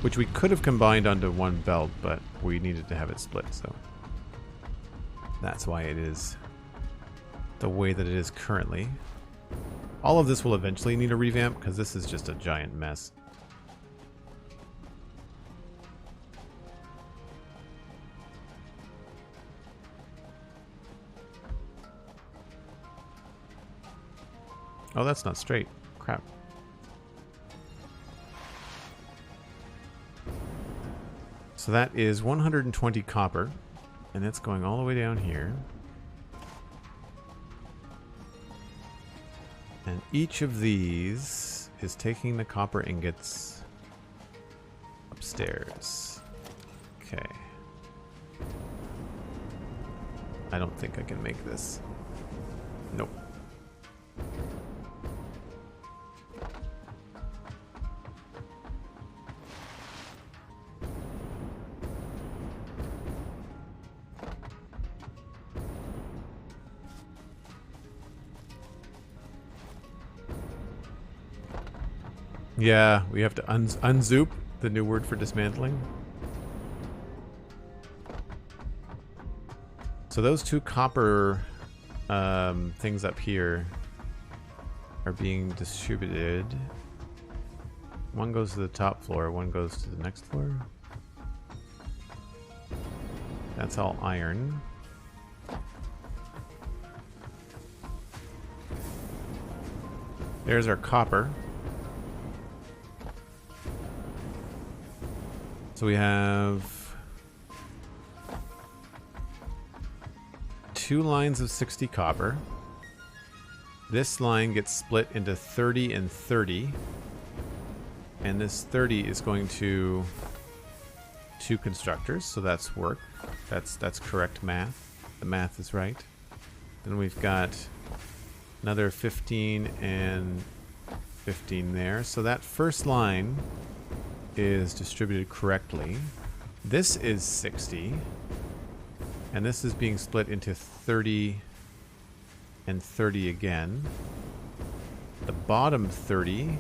Which we could have combined onto one belt, but we needed to have it split, so that's why it is the way that it is currently. All of this will eventually need a revamp, because this is just a giant mess. Oh, that's not straight. Crap. So that is 120 copper, and it's going all the way down here. And each of these is taking the copper ingots upstairs. Okay. I don't think I can make this. Nope. Yeah, we have to unzoop, the new word for dismantling. So those two copper things up here are being distributed. One goes to the top floor, one goes to the next floor. That's all iron. There's our copper. So we have 2 lines of 60 copper. This line gets split into 30 and 30. And this 30 is going to 2 constructors, so that's work. That's correct math. The math is right. Then we've got another 15 and 15 there. So that first line is distributed correctly. This is 60. And this is being split into 30 and 30 again. The bottom 30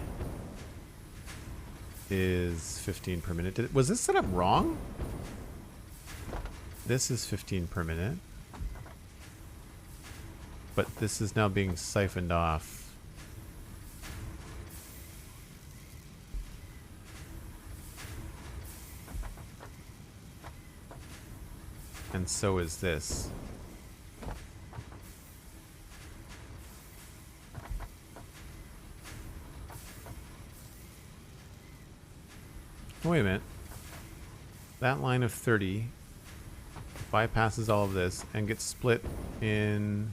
is 15 per minute. Was this set up wrong? This is 15 per minute. But this is now being siphoned off. And so is this. Wait a minute. That line of 30 bypasses all of this and gets split in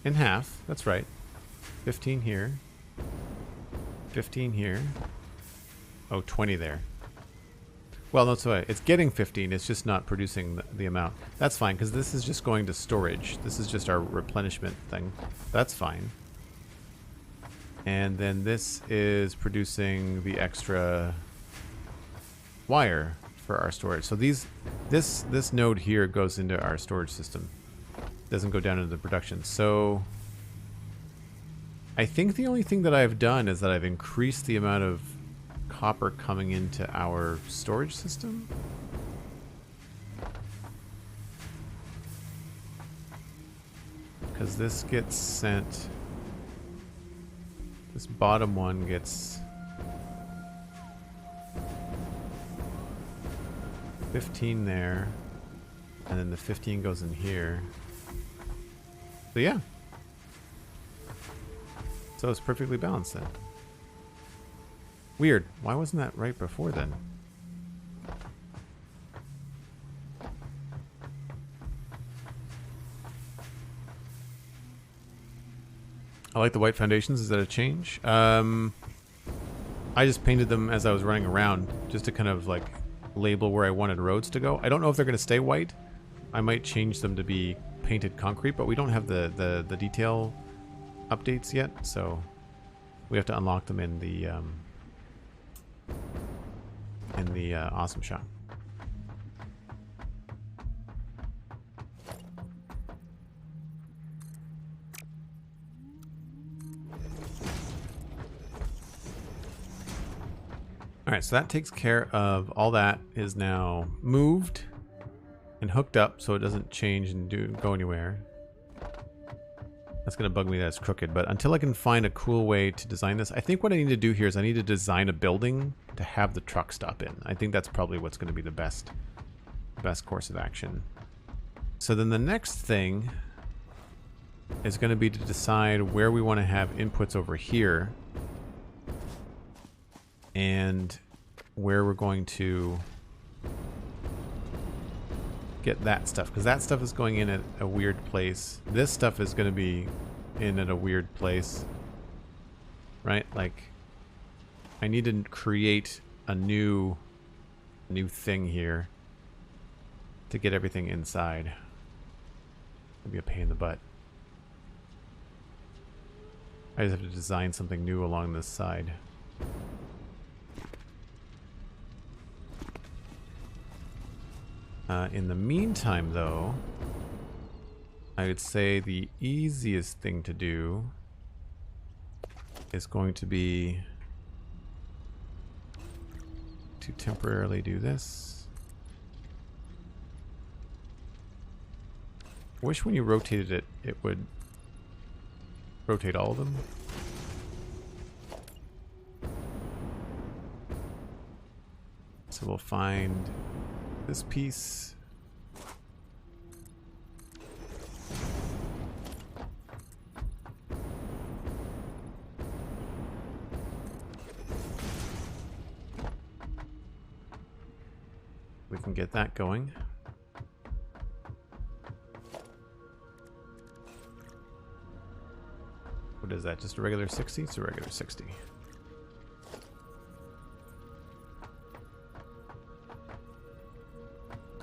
half. That's right. 15 here. 15 here. Oh, 20 there. Well, no, so it's getting 15. It's just not producing the amount. That's fine, because this is just going to storage. This is just our replenishment thing. That's fine. And then this is producing the extra wire for our storage. So this node here goes into our storage system. Doesn't go down into the production. So I think the only thing that I've done is that I've increased the amount of copper coming into our storage system. Because this gets sent, this bottom one gets 15 there, and then the 15 goes in here. So yeah. So it's perfectly balanced then. Weird. Why wasn't that right before then? I like the white foundations. Is that a change? I just painted them as I was running around, just to kind of like label where I wanted roads to go. I don't know if they're going to stay white. I might change them to be painted concrete, but we don't have the detail updates yet, so we have to unlock them in the awesome shop. Alright, so that takes care of all that is now moved and hooked up so it doesn't change and go anywhere. That's going to bug me that it's crooked, but until I can find a cool way to design this, I think what I need to do here is I need to design a building to have the truck stop in. I think that's probably what's going to be the best course of action. So then the next thing is going to be to decide where we want to have inputs over here and where we're going to get that stuff, because that stuff is going in at a weird place. This stuff is going to be in at a weird place, right? Like, I need to create a new thing here to get everything inside. It'd be a pain in the butt. I just have to design something new along this side. In the meantime, though, I would say the easiest thing to do is going to be to temporarily do this. I wish when you rotated it, it would rotate all of them. So we'll find this piece. We can get that going. What is that? Just a regular 60? It's a regular 60.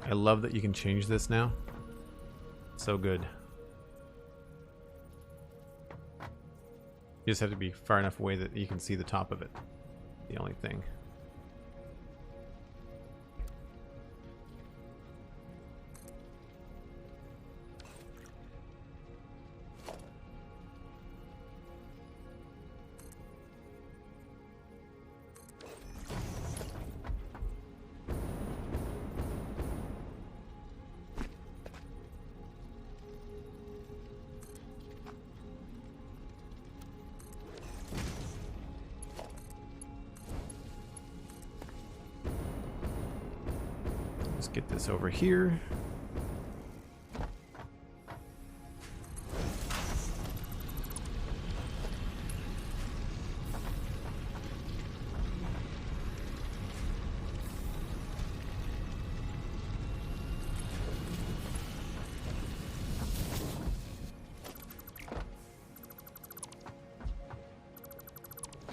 I love that you can change this now. So good. You just have to be far enough away that you can see the top of it. The only thing. Let's get this over here.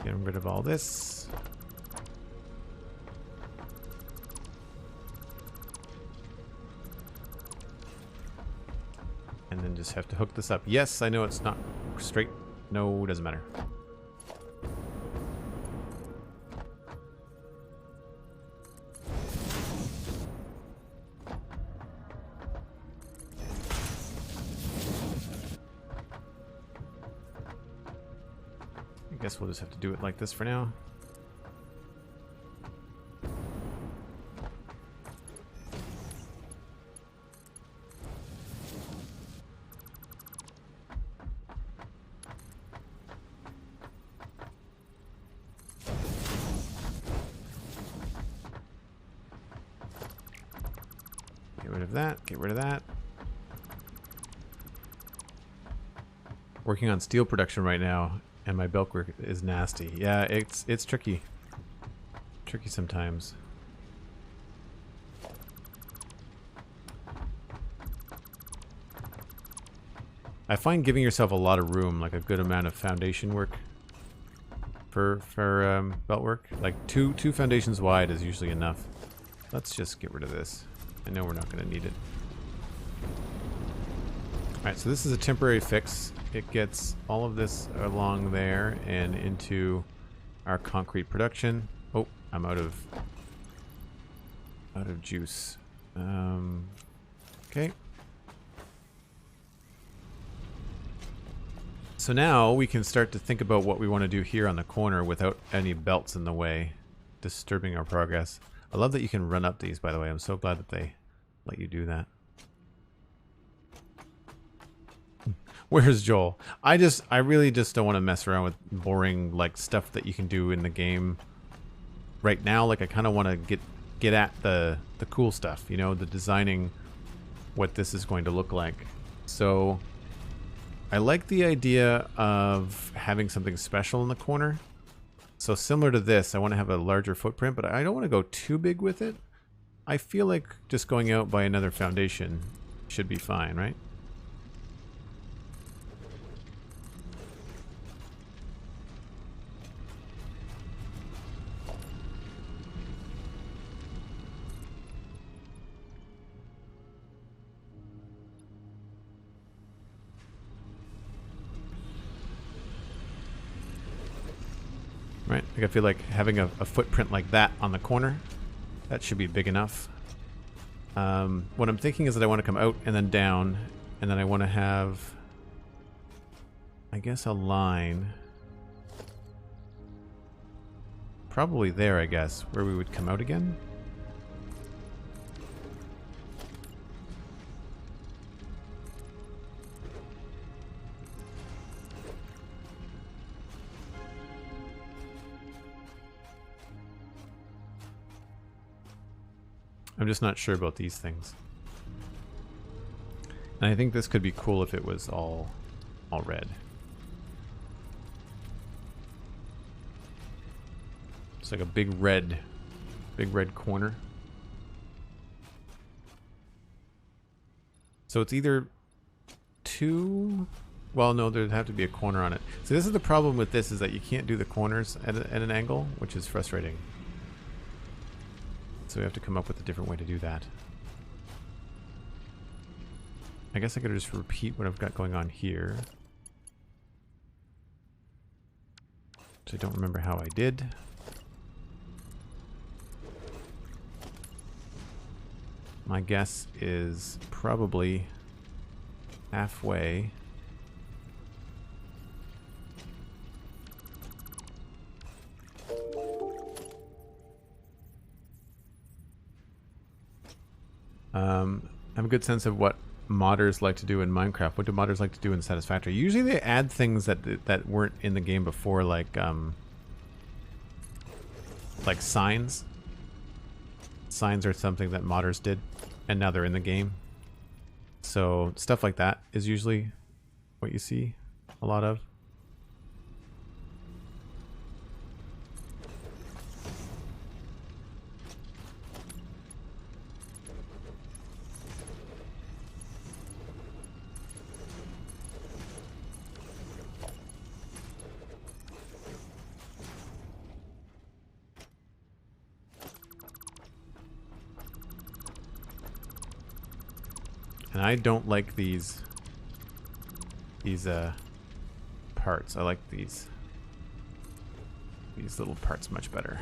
Getting rid of all this. And then just have to hook this up. Yes, I know it's not straight. No, doesn't matter. I guess we'll just have to do it like this for now. Get rid of that, get rid of that. Working on steel production right now, and my belt work is nasty. Yeah, it's tricky. Tricky sometimes. I find giving yourself a lot of room, like a good amount of foundation work for belt work. Like two foundations wide is usually enough. Let's just get rid of this. I know we're not going to need it. Alright, so this is a temporary fix. It gets all of this along there and into our concrete production. Oh, I'm out of juice. Okay. So now we can start to think about what we want to do here on the corner without any belts in the way, disturbing our progress. I love that you can run up these, by the way. I'm so glad that they let you do that. Where's Joel? I really just don't want to mess around with boring like stuff that you can do in the game right now. Like I kind of want to get at the cool stuff, you know, the designing what this is going to look like. So I like the idea of having something special in the corner. So similar to this, I want to have a larger footprint, but I don't want to go too big with it. I feel like just going out by another foundation should be fine, right? Right, like I feel like having a footprint like that on the corner, that should be big enough. What I'm thinking is that I want to come out and then down, and then I want to have, I guess, a line. Probably there, I guess, where we would come out again. I'm just not sure about these things. And I think this could be cool if it was all red. It's like a big red corner. So it's either two... Well, no, there'd have to be a corner on it. So this is the problem with this, is that you can't do the corners at an angle, which is frustrating. So we have to come up with a different way to do that. I guess I could just repeat what I've got going on here. Which I don't remember how I did. My guess is probably halfway. I have a good sense of what modders like to do in Minecraft. What do modders like to do in Satisfactory? Usually they add things that weren't in the game before, like signs. Signs are something that modders did, and now they're in the game. So stuff like that is usually what you see a lot of. And I don't like these parts. I like these little parts much better.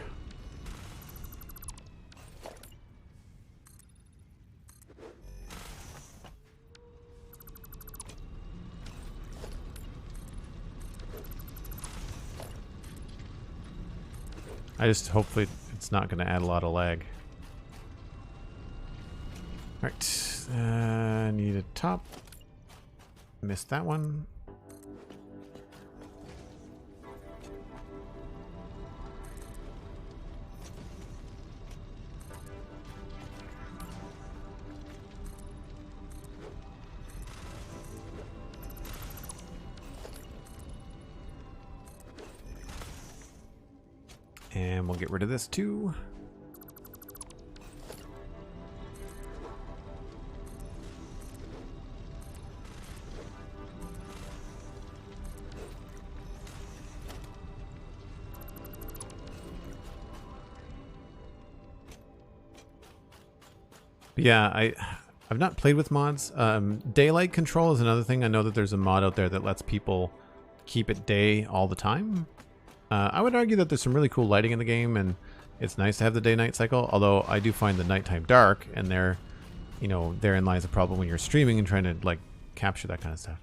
I just hopefully it's not going to add a lot of lag. All right. Need a top. Missed that one. And we'll get rid of this too. But yeah, I've not played with mods. Daylight control is another thing. I know that there's a mod out there that lets people keep it day all the time. I would argue that there's some really cool lighting in the game, and it's nice to have the day-night cycle, although I do find the nighttime dark, and therein lies a problem when you're streaming and trying to like capture that kind of stuff.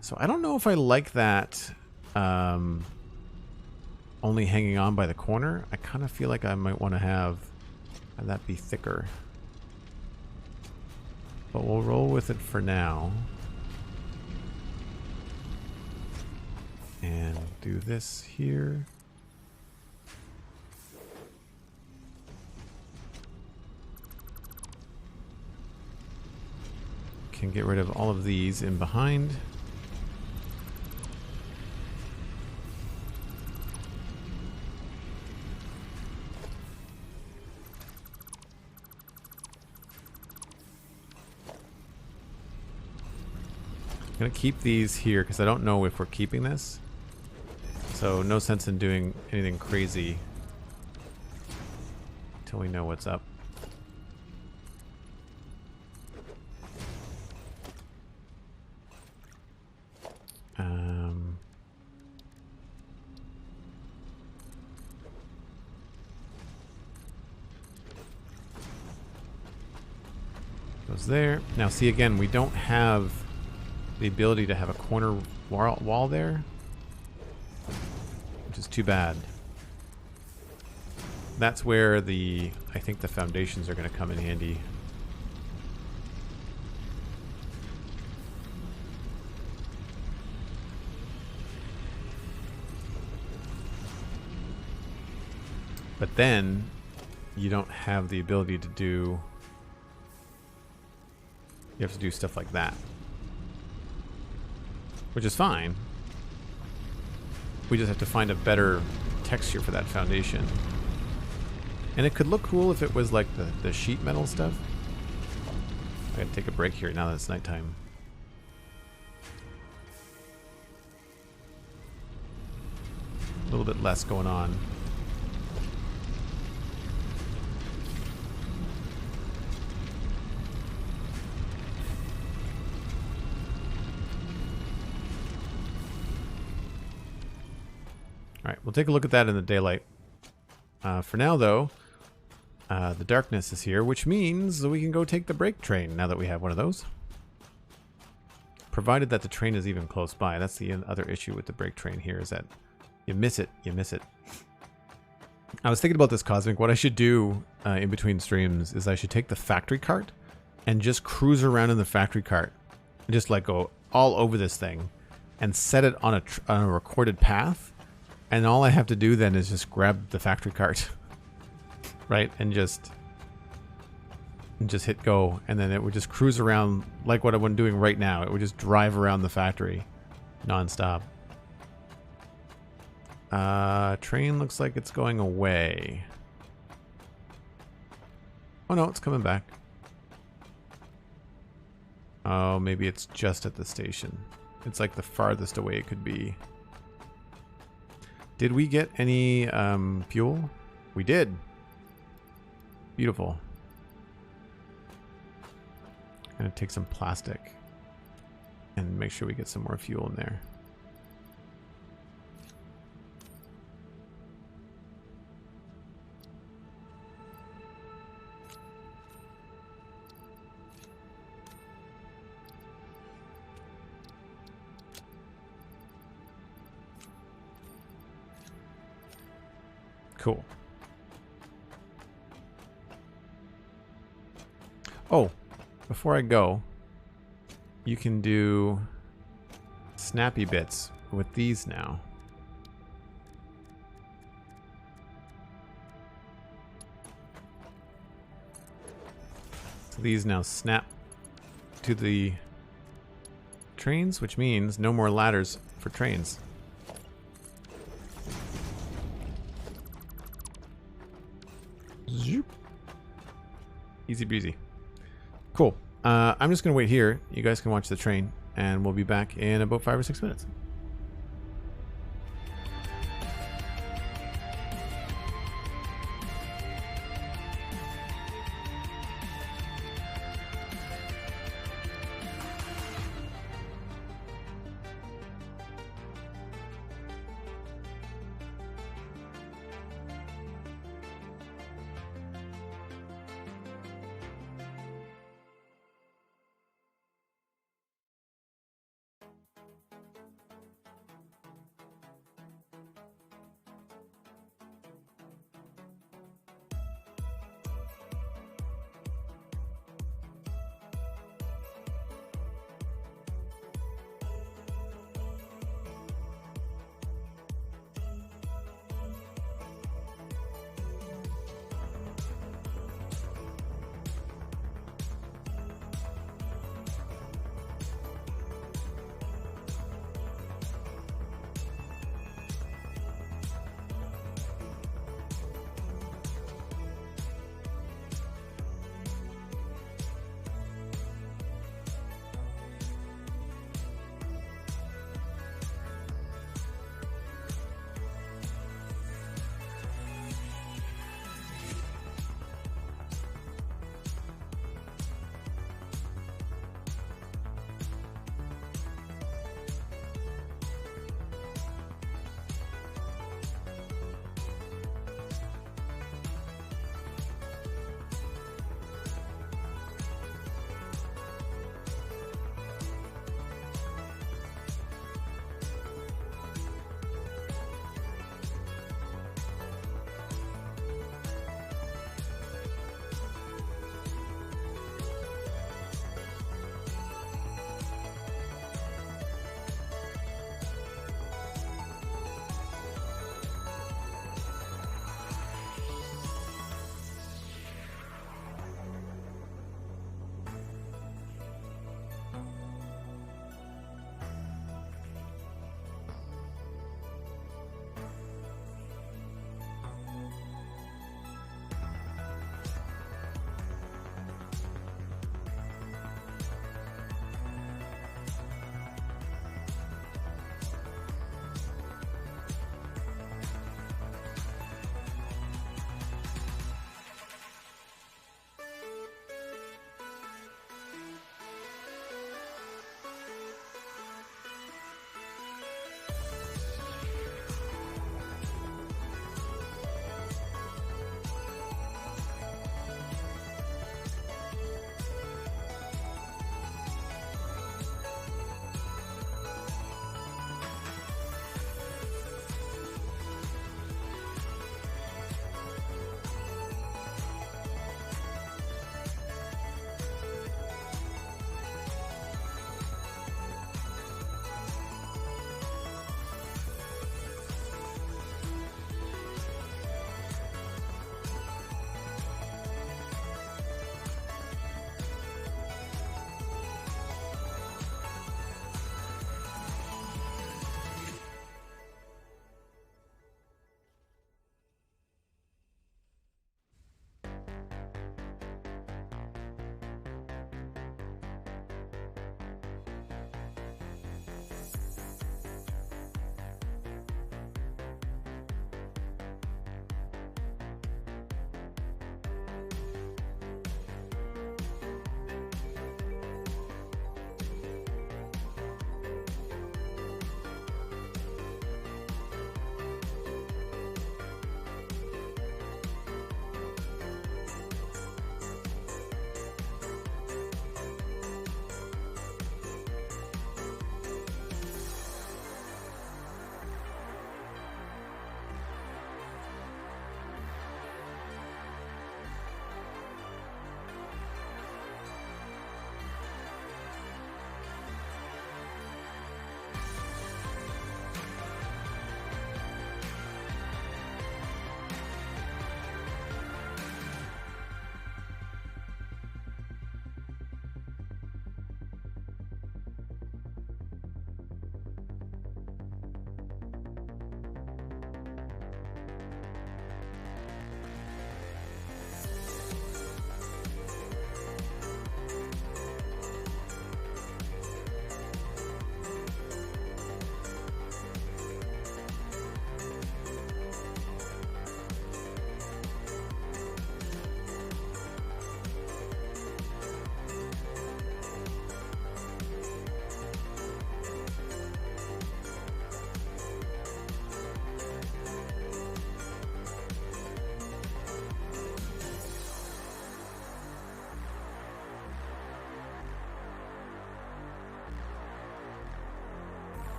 So I don't know if I like that only hanging on by the corner. I kind of feel like I might want to have that be thicker. But we'll roll with it for now. And do this here. Can get rid of all of these in behind. I'm gonna keep these here because I don't know if we're keeping this. So no sense in doing anything crazy until we know what's up. Goes there. Now see, again, we don't have the ability to have a corner wall there, which is too bad. That's where I think the foundations are going to come in handy. But then you don't have the ability to do... You have to do stuff like that. Which is fine. We just have to find a better texture for that foundation. And it could look cool if it was like the sheet metal stuff. I gotta take a break here now that it's nighttime. A little bit less going on. Alright, we'll take a look at that in the daylight. For now, though, the darkness is here, which means we can go take the break train now that we have one of those. Provided that the train is even close by. That's the other issue with the break train here, is that you miss it, you miss it. I was thinking about this, Cosmic. What I should do in between streams is I should take the factory cart and just cruise around in the factory cart. And just like go all over this thing and set it on a recorded path. And all I have to do then is just grab the factory cart, right? And just hit go. And then it would just cruise around like what I'm doing right now. It would just drive around the factory nonstop. Train looks like it's going away. Oh no, it's coming back. Oh, maybe it's just at the station. It's like the farthest away it could be. Did we get any fuel? We did. Beautiful. Gonna take some plastic and make sure we get some more fuel in there. Cool. Oh, before I go, you can do snappy bits with these now. So these now snap to the trains, which means no more ladders for trains. Zoop. Easy breezy. Cool. I'm just going to wait here. You guys can watch the train, and we'll be back in about 5 or 6 minutes.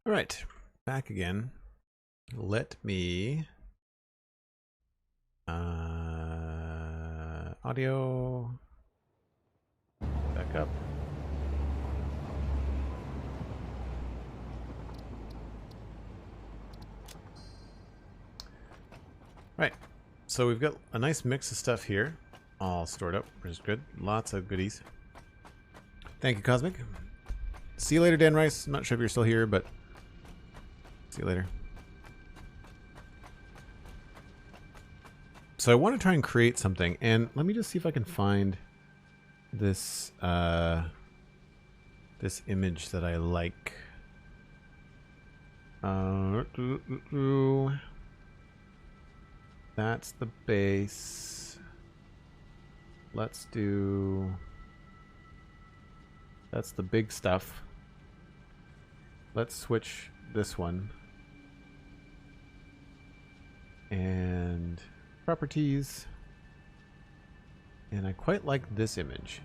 All right, back again. Let me audio back up. Right, so we've got a nice mix of stuff here, all stored up, which is good. Lots of goodies. Thank you, Cosmic. See you later, Dan Rice. I'm not sure if you're still here, but see you later. So I want to try and create something, and let me just see if I can find this this image that I like. That's the base. Let's do... That's the big stuff. Let's switch this one. And properties. And I quite like this image.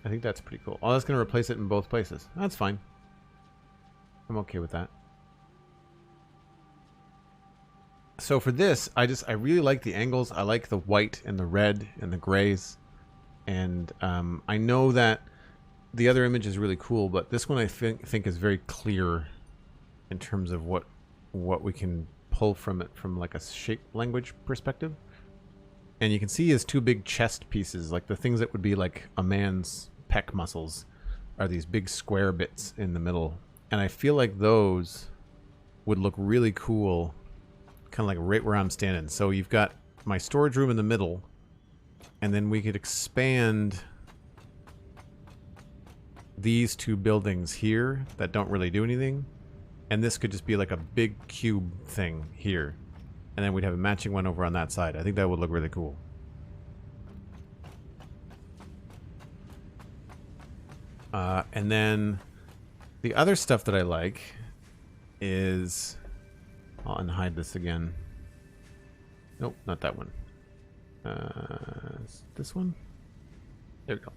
I think that's pretty cool. Oh, that's going to replace it in both places. That's fine. I'm okay with that. So for this, I really like the angles. I like the white and the red and the grays. And I know that the other image is really cool, but this one I think is very clear in terms of what we can pull from it from like a shape language perspective. And you can see his two big chest pieces, like the things that would be like a man's pec muscles, are these big square bits in the middle. And I feel like those would look really cool, kind of like right where I'm standing. So you've got my storage room in the middle, and then we could expand these two buildings here that don't really do anything, and this could just be like a big cube thing here, and then we'd have a matching one over on that side. I think that would look really cool. And then the other stuff that I like is... I'll unhide this again. Nope, not that one. This one? There we go.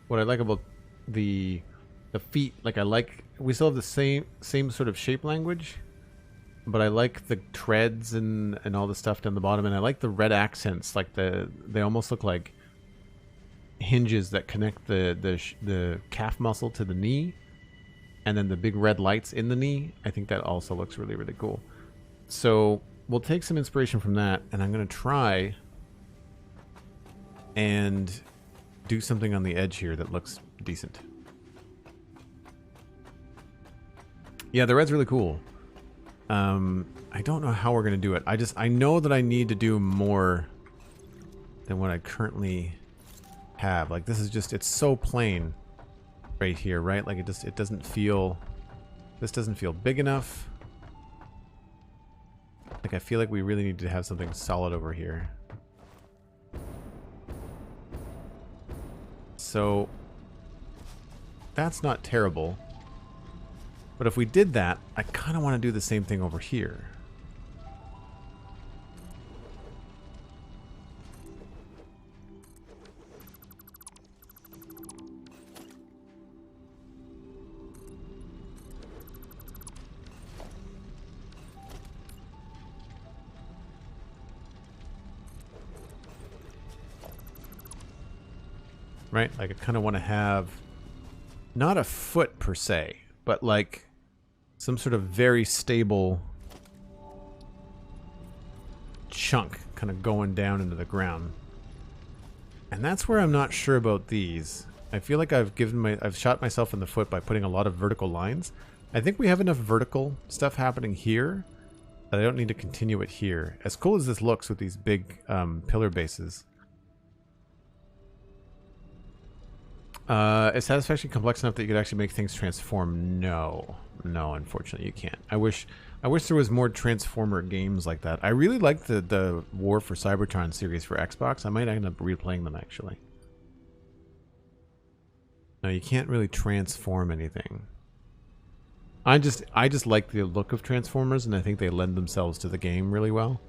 What I like about the feet, like we still have the same sort of shape language, but I like the treads and all the stuff down the bottom, and I like the red accents, like they almost look like hinges that connect the calf muscle to the knee. And then the big red lights in the knee, I think that also looks really, really cool. So we'll take some inspiration from that, and I'm going to try and do something on the edge here that looks decent. Yeah, the red's really cool. I don't know how we're going to do it. I know that I need to do more than what I currently have. Like, this is just, it's so plain right here, right? Like, it doesn't feel, this doesn't feel big enough. Like, I feel like we really need to have something solid over here. So that's not terrible. But if we did that, I kind of want to do the same thing over here. Right? Like, I kind of want to have not a foot per se, but like some sort of very stable chunk kind of going down into the ground. And that's where I'm not sure about these. I feel like I've shot myself in the foot by putting a lot of vertical lines. I think we have enough vertical stuff happening here that I don't need to continue it here. As cool as this looks with these big pillar bases. Is Satisfactory complex enough that you could actually make things transform? No. No, unfortunately you can't. I wish there was more Transformer games like that. I really like the War for Cybertron series for Xbox. I might end up replaying them, actually. No, you can't really transform anything. I just like the look of Transformers, and I think they lend themselves to the game really well.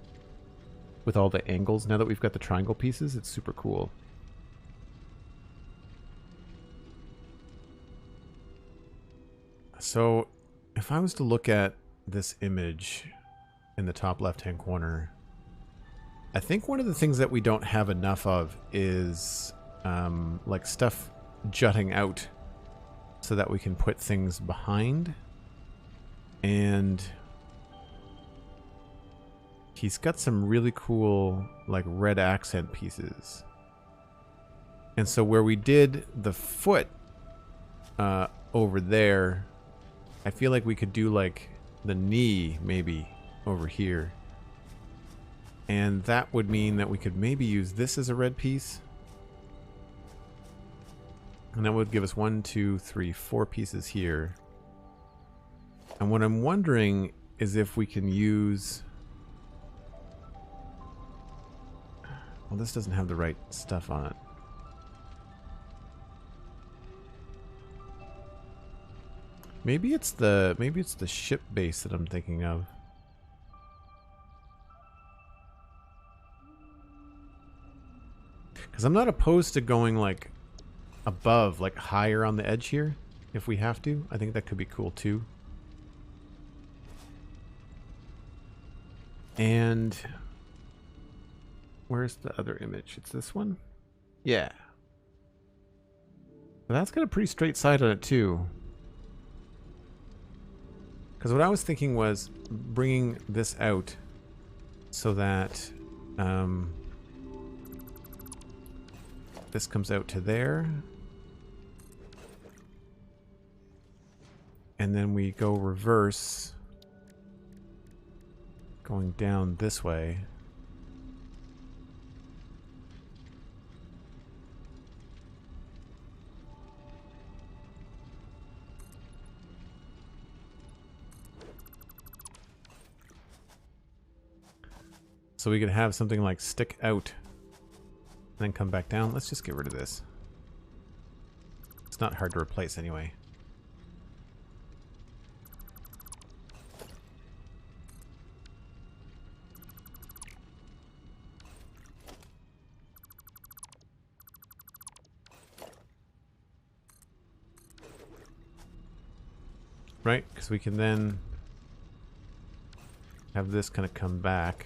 With all the angles. Now that we've got the triangle pieces, it's super cool. So if I was to look at this image in the top left-hand corner, I think one of the things that we don't have enough of is like stuff jutting out so that we can put things behind. And he's got some really cool like red accent pieces. And so where we did the foot over there, I feel like we could do like the knee maybe over here. And that would mean that we could maybe use this as a red piece. And that would give us 1, 2, 3, 4 pieces here. And what I'm wondering is if we can use... Well, this doesn't have the right stuff on it. Maybe it's the ship base that I'm thinking of. Because I'm not opposed to going like above, like higher on the edge here, if we have to. I think that could be cool too. And where's the other image? It's this one? Yeah. But that's got a pretty straight side on it too. Because what I was thinking was bringing this out so that this comes out to there. And then we go reverse, going down this way. So we could have something like stick out and then come back down. Let's just get rid of this. It's not hard to replace anyway. Right, because we can then have this kind of come back.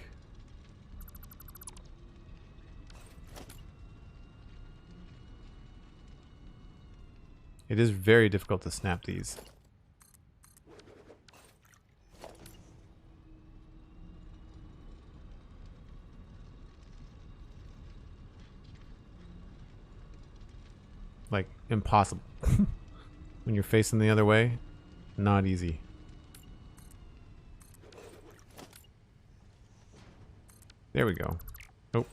It is very difficult to snap these. Like, impossible. When you're facing the other way, not easy. There we go. Oh.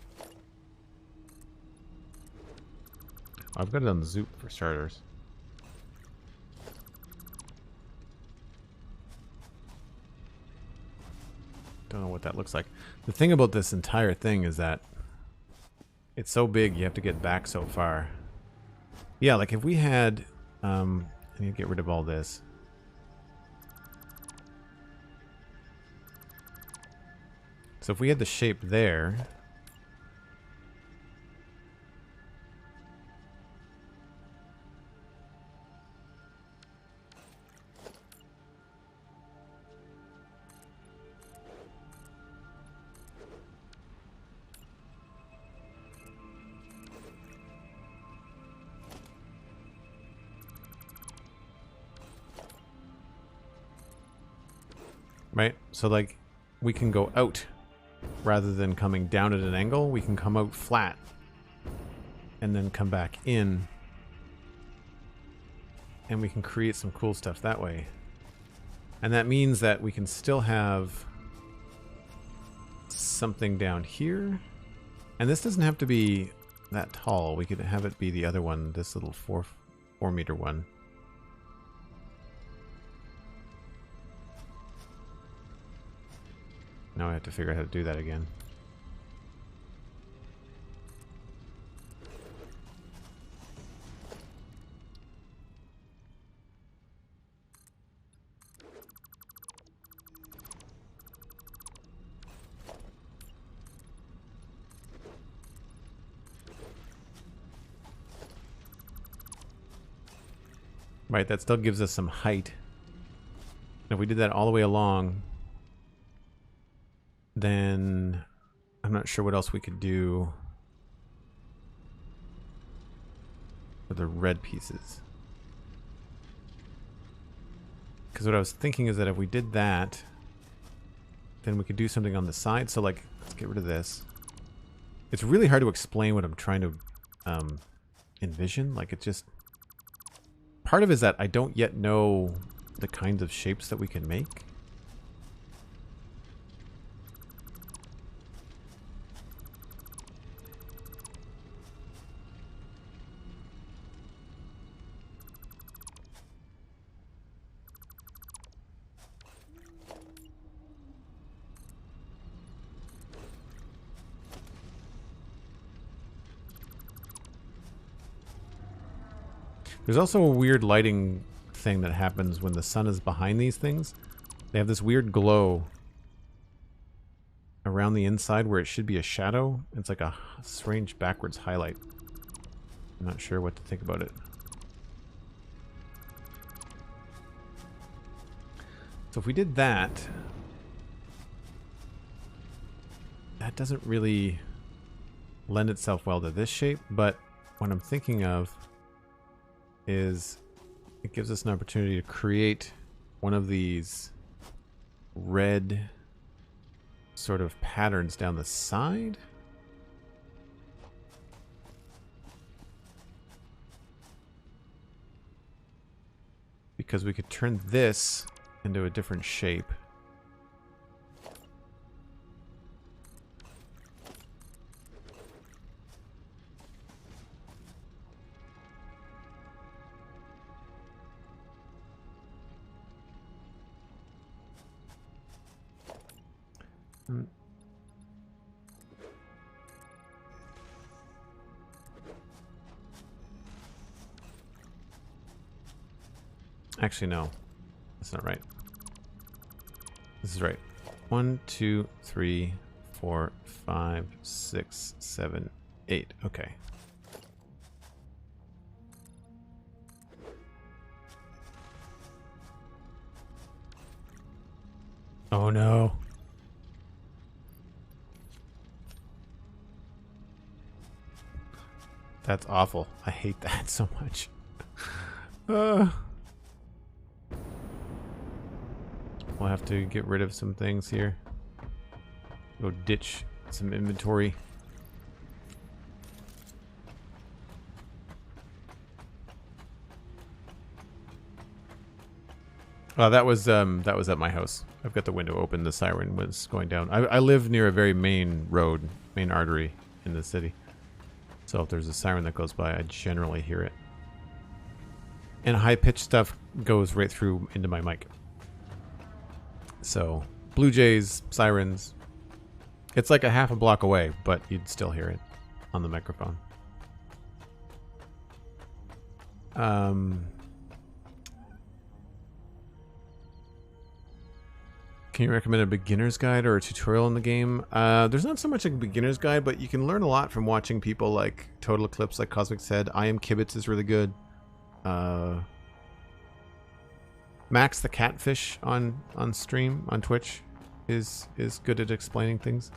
I've got it on the zoop for starters. Don't know what that looks like. The thing about this entire thing is that it's so big you have to get back so far. Yeah, like if we had I need to get rid of all this. So if we had the shape there, right? So like we can go out rather than coming down at an angle. We can come out flat and then come back in, and we can create some cool stuff that way. And that means that we can still have something down here, and this doesn't have to be that tall. We could have it be the other one, this little 4 meter one. Now I have to figure out how to do that again. Right, that still gives us some height if we did that all the way along, then I'm not sure what else we could do for the red pieces. Because what I was thinking is that if we did that, then we could do something on the side. So like, let's get rid of this. It's really hard to explain what I'm trying to envision. Like, it just... Part of it is that I don't yet know the kinds of shapes that we can make. There's also a weird lighting thing that happens when the sun is behind these things. They have this weird glow around the inside where it should be a shadow. It's like a strange backwards highlight. I'm not sure what to think about it. So if we did that, that doesn't really lend itself well to this shape, but what I'm thinking of is it gives us an opportunity to create one of these red sort of patterns down the side. Because we could turn this into a different shape. Actually, no. That's not right. This is right. 1, 2, 3, 4, 5, 6, 7, 8. Okay. Oh no. That's awful. I hate that so much. We'll have to get rid of some things here. Go ditch some inventory. That was at my house. I've got the window open. The siren was going down. I live near a very main road, main artery in the city. So if there's a siren that goes by, I generally hear it. And high-pitched stuff goes right through into my mic. So, blue jays, sirens. It's like a half a block away, but you'd still hear it on the microphone. Can you recommend a beginner's guide or a tutorial in the game? There's not so much like a beginner's guide, but you can learn a lot from watching people like Total Eclipse, like Cosmic said. I Am Kibitz is really good. Max the Catfish on stream, on Twitch, is good at explaining things.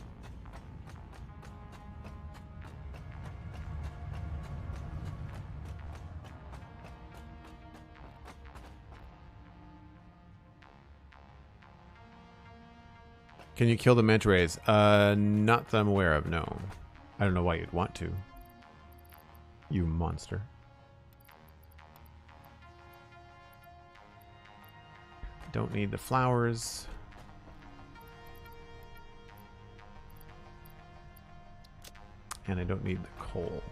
Can you kill the manta rays? Not that I'm aware of, no. I don't know why you'd want to. You monster. Don't need the flowers. And I don't need the coal.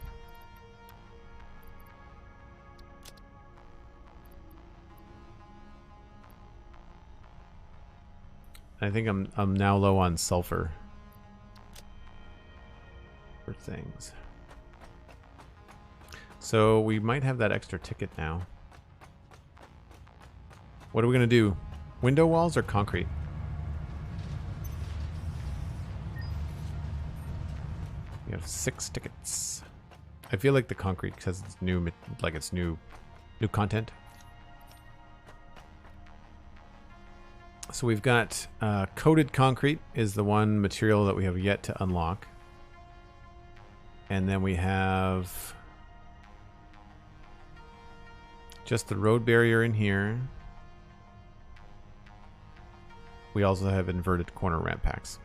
I think I'm now low on sulfur for things. So we might have that extra ticket now. What are we gonna do? Window walls or concrete? We have 6 tickets. I feel like the concrete because it's new, like it's new content. So we've got coated concrete is the one material that we have yet to unlock. And then we have just the road barrier in here. We also have inverted corner ramp packs.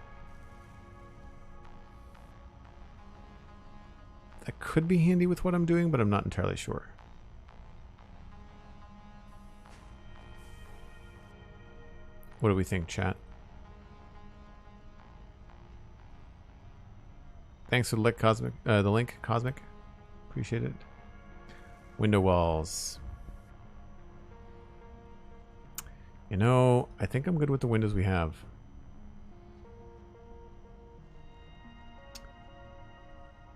That could be handy with what I'm doing, but I'm not entirely sure. What do we think, chat? Thanks for the link, Cosmic. Appreciate it. Window walls. You know, I think I'm good with the windows we have.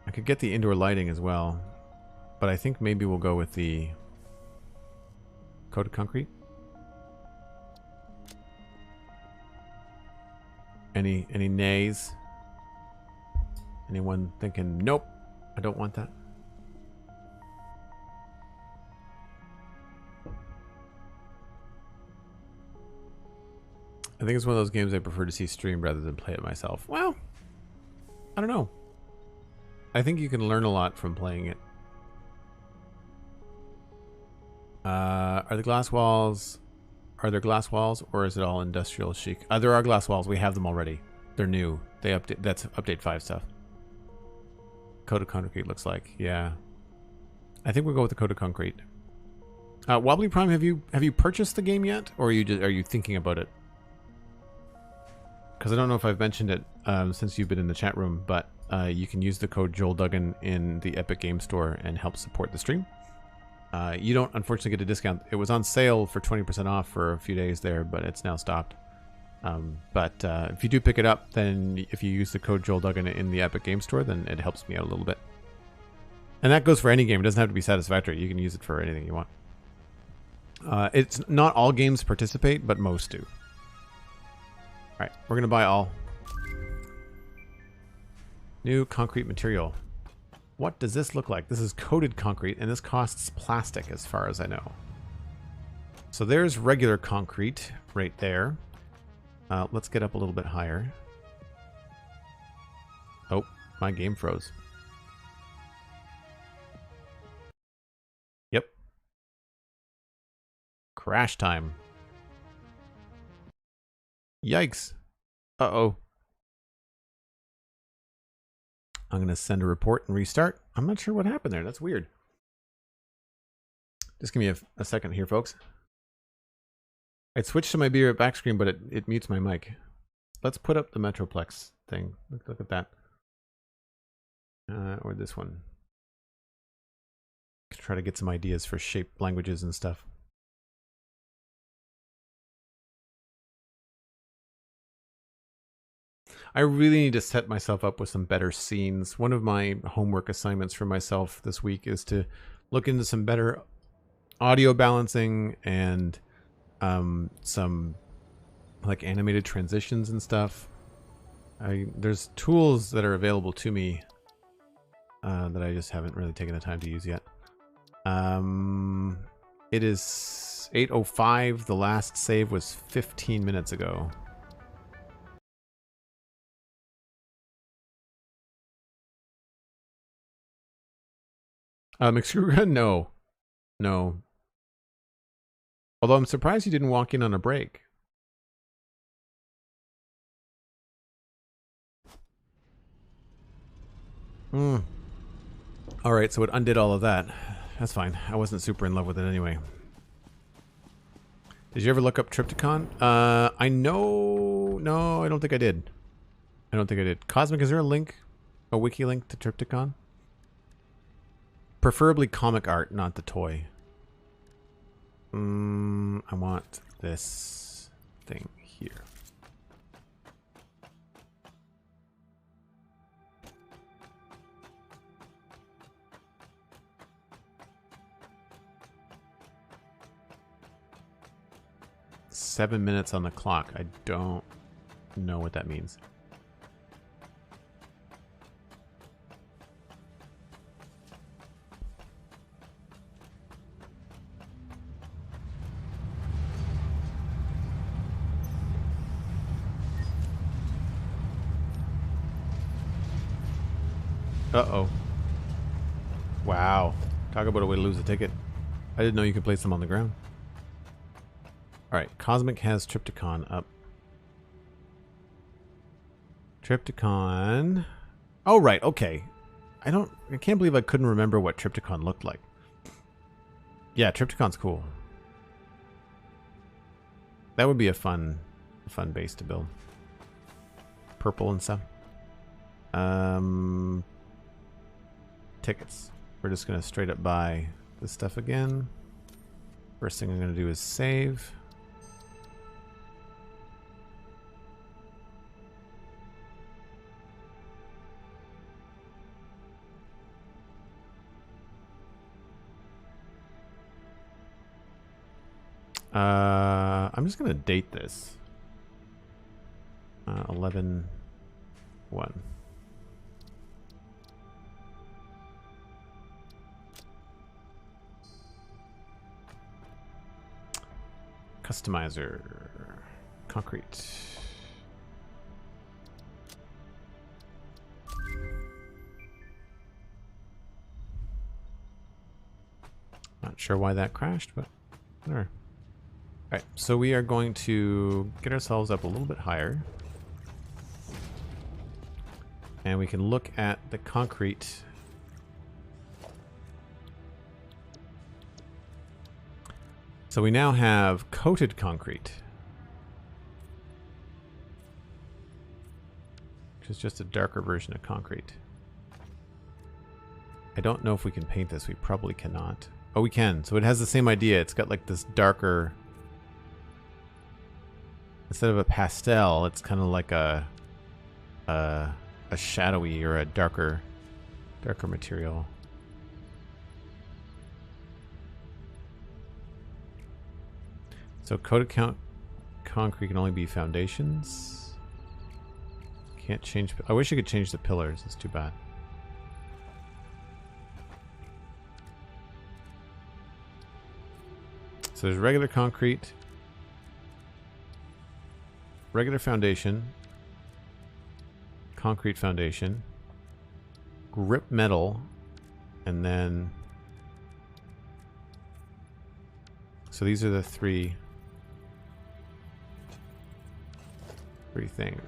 I could get the indoor lighting as well, but I think maybe we'll go with the coated concrete. Any nays? Anyone thinking, nope, I don't want that? I think it's one of those games I prefer to see streamed rather than play it myself. Well, I don't know. I think you can learn a lot from playing it. Are there glass walls, or is it all industrial chic? There are glass walls. We have them already. They're new. They update. That's update 5 stuff. Coated concrete looks like. Yeah. I think we'll go with the coated concrete. Wobbly Prime, have you purchased the game yet, or are you thinking about it? Because I don't know if I've mentioned it since you've been in the chat room, but you can use the code Duggan in the Epic Game Store and help support the stream. You don't unfortunately get a discount. It was on sale for 20% off for a few days there, but it's now stopped. But if you do pick it up, then if you use the code Duggan in the Epic Game Store, then it helps me out a little bit. And that goes for any game. It doesn't have to be Satisfactory. You can use it for anything you want. It's not all games participate, but most do. Alright, we're going to buy all. New concrete material. What does this look like? This is coated concrete, and this costs plastic as far as I know. So there's regular concrete right there. Let's get up a little bit higher. Oh, my game froze. Yep. Crash time. Yikes. Uh-oh. I'm going to send a report and restart. I'm not sure what happened there. That's weird. Just give me a second here, folks. I'd switched to my back screen, but it mutes my mic. Let's put up the Metroplex thing. Look at that. Or this one. Try to get some ideas for shape languages and stuff. I really need to set myself up with some better scenes. One of my homework assignments for myself this week is to look into some better audio balancing and some like animated transitions and stuff. There's tools that are available to me that I just haven't really taken the time to use yet. It is 8:05. The last save was 15 minutes ago. McScrew, no. Although I'm surprised you didn't walk in on a break. Alright, so it undid all of that. That's fine. I wasn't super in love with it anyway. Did you ever look up Triptychon? I know... No, I don't think I did. Cosmic, is there a link? A wiki link to Triptychon? Preferably comic art, not the toy. I want this thing here. Seven minutes on the clock. I don't know what that means. Uh-oh. Wow. Talk about a way to lose a ticket. I didn't know you could place them on the ground. Alright, Cosmic has Triptychon up. Triptychon... Oh, right, okay. I can't believe I couldn't remember what Triptychon looked like. Yeah, Triptychon's cool. That would be a fun base to build. Purple and stuff. Tickets. We're just going to straight up buy this stuff again. First thing I'm going to do is save. I'm just going to date this. 11-1. Customizer. Concrete. Not sure why that crashed, but whatever. Alright, so we are going to get ourselves up a little bit higher. And we can look at the concrete. So we now have coated concrete, which is just a darker version of concrete. I don't know if we can paint this. We probably cannot. Oh, we can. So it has the same idea. It's got like this darker... Instead of a pastel, it's kind of like a shadowy or a darker material. So coated concrete can only be foundations. Can't change. I wish you could change the pillars. It's too bad. So there's regular concrete, regular foundation, concrete foundation, grip metal, and then... So these are the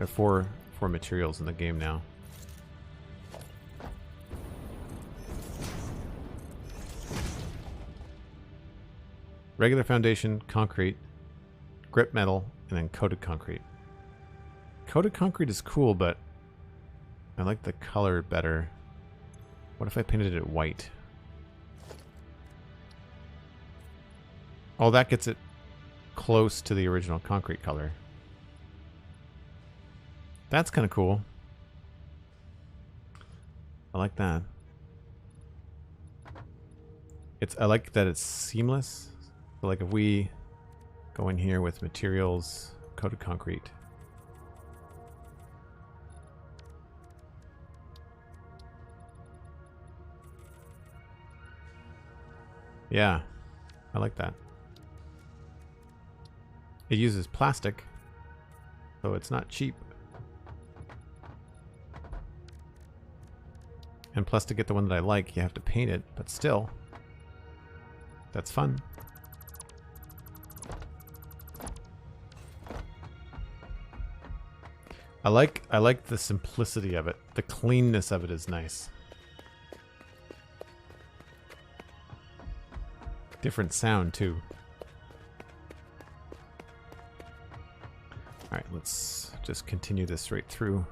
four materials in the game now. Regular foundation, concrete, grip metal, and then coated concrete. Coated concrete is cool, but I like the color better. What if I painted it white? Oh, that gets it close to the original concrete color. That's kind of cool. I like that. I like that it's seamless. So like if we go in here with materials, coated concrete. Yeah, I like that. It uses plastic, so it's not cheap. And plus, to get the one that I like, you have to paint it, but still, that's fun. I like the simplicity of it. The cleanness of it is nice. Different sound too. Alright, let's just continue this right through.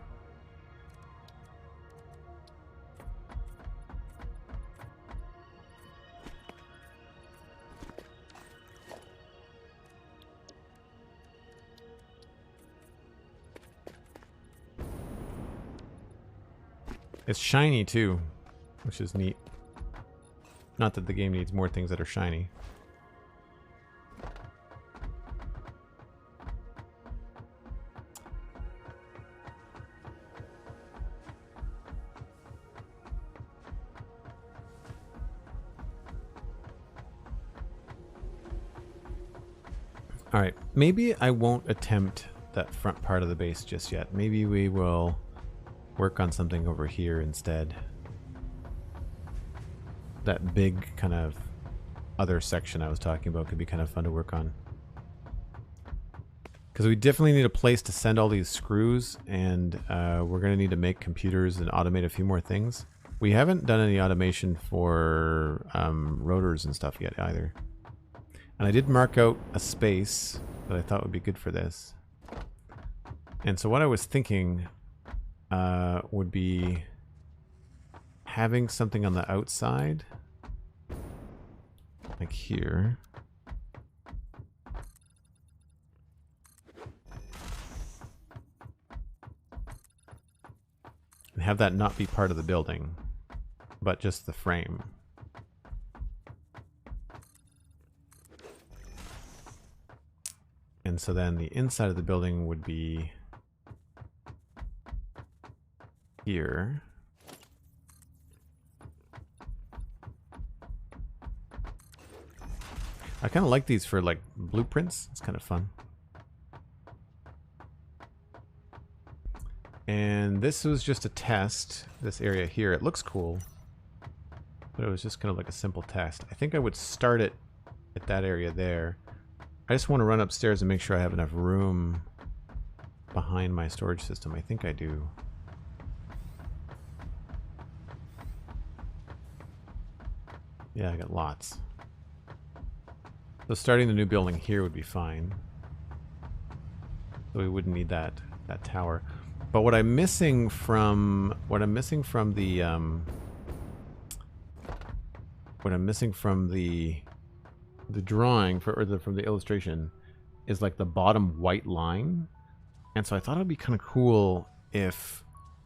It's shiny too, which is neat. Not that the game needs more things that are shiny. Alright, maybe I won't attempt that front part of the base just yet. Maybe we will work on something over here instead. that big kind of other section I was talking about could be kind of fun to work on. Because we definitely need a place to send all these screws, and we're going to need to make computers and automate a few more things. We haven't done any automation for rotors and stuff yet either. And I did mark out a space that I thought would be good for this. And so what I was thinking would be having something on the outside, like here. And have that not be part of the building, but just the frame. And so then the inside of the building would be here. I kind of like these for like blueprints. It's kind of fun. And this was just a test, this area here. It looks cool, but it was just kind of like a simple test. I think I would start it at that area there. I just want to run upstairs and make sure I have enough room behind my storage system. I think I do. Yeah, I got lots. So starting the new building here would be fine. So we wouldn't need that tower. But what I'm missing from the drawing from the illustration is like the bottom white line. And so I thought it would be kind of cool if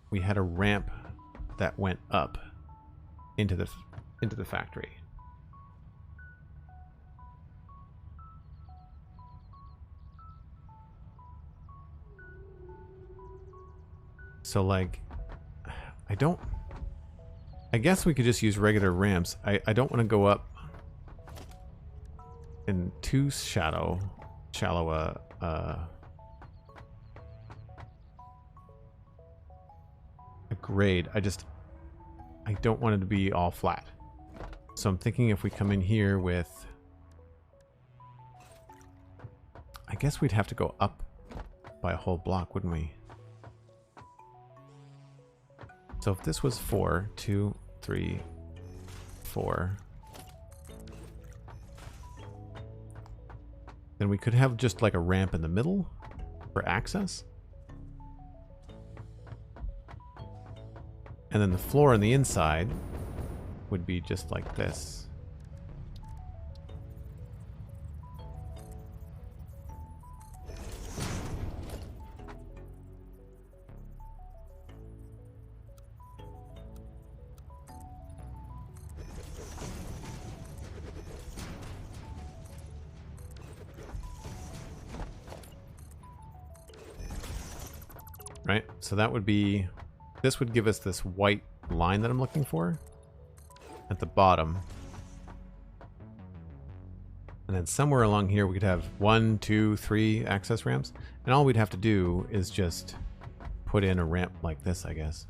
we had a ramp that went up into the factory. So like, I guess we could just use regular ramps. I don't want to go up in too shallow a grade. I don't want it to be all flat. So I'm thinking if we come in here with, I guess we'd have to go up by a whole block, wouldn't we? So if this was 4, 2, 3, 4, then we could have just like a ramp in the middle for access. And then the floor on the inside would be just like this. Right? So that would be, this would give us this white line that I'm looking for at the bottom. And then somewhere along here we could have 1, 2, 3 access ramps. And all we'd have to do is just put in a ramp like this, I guess.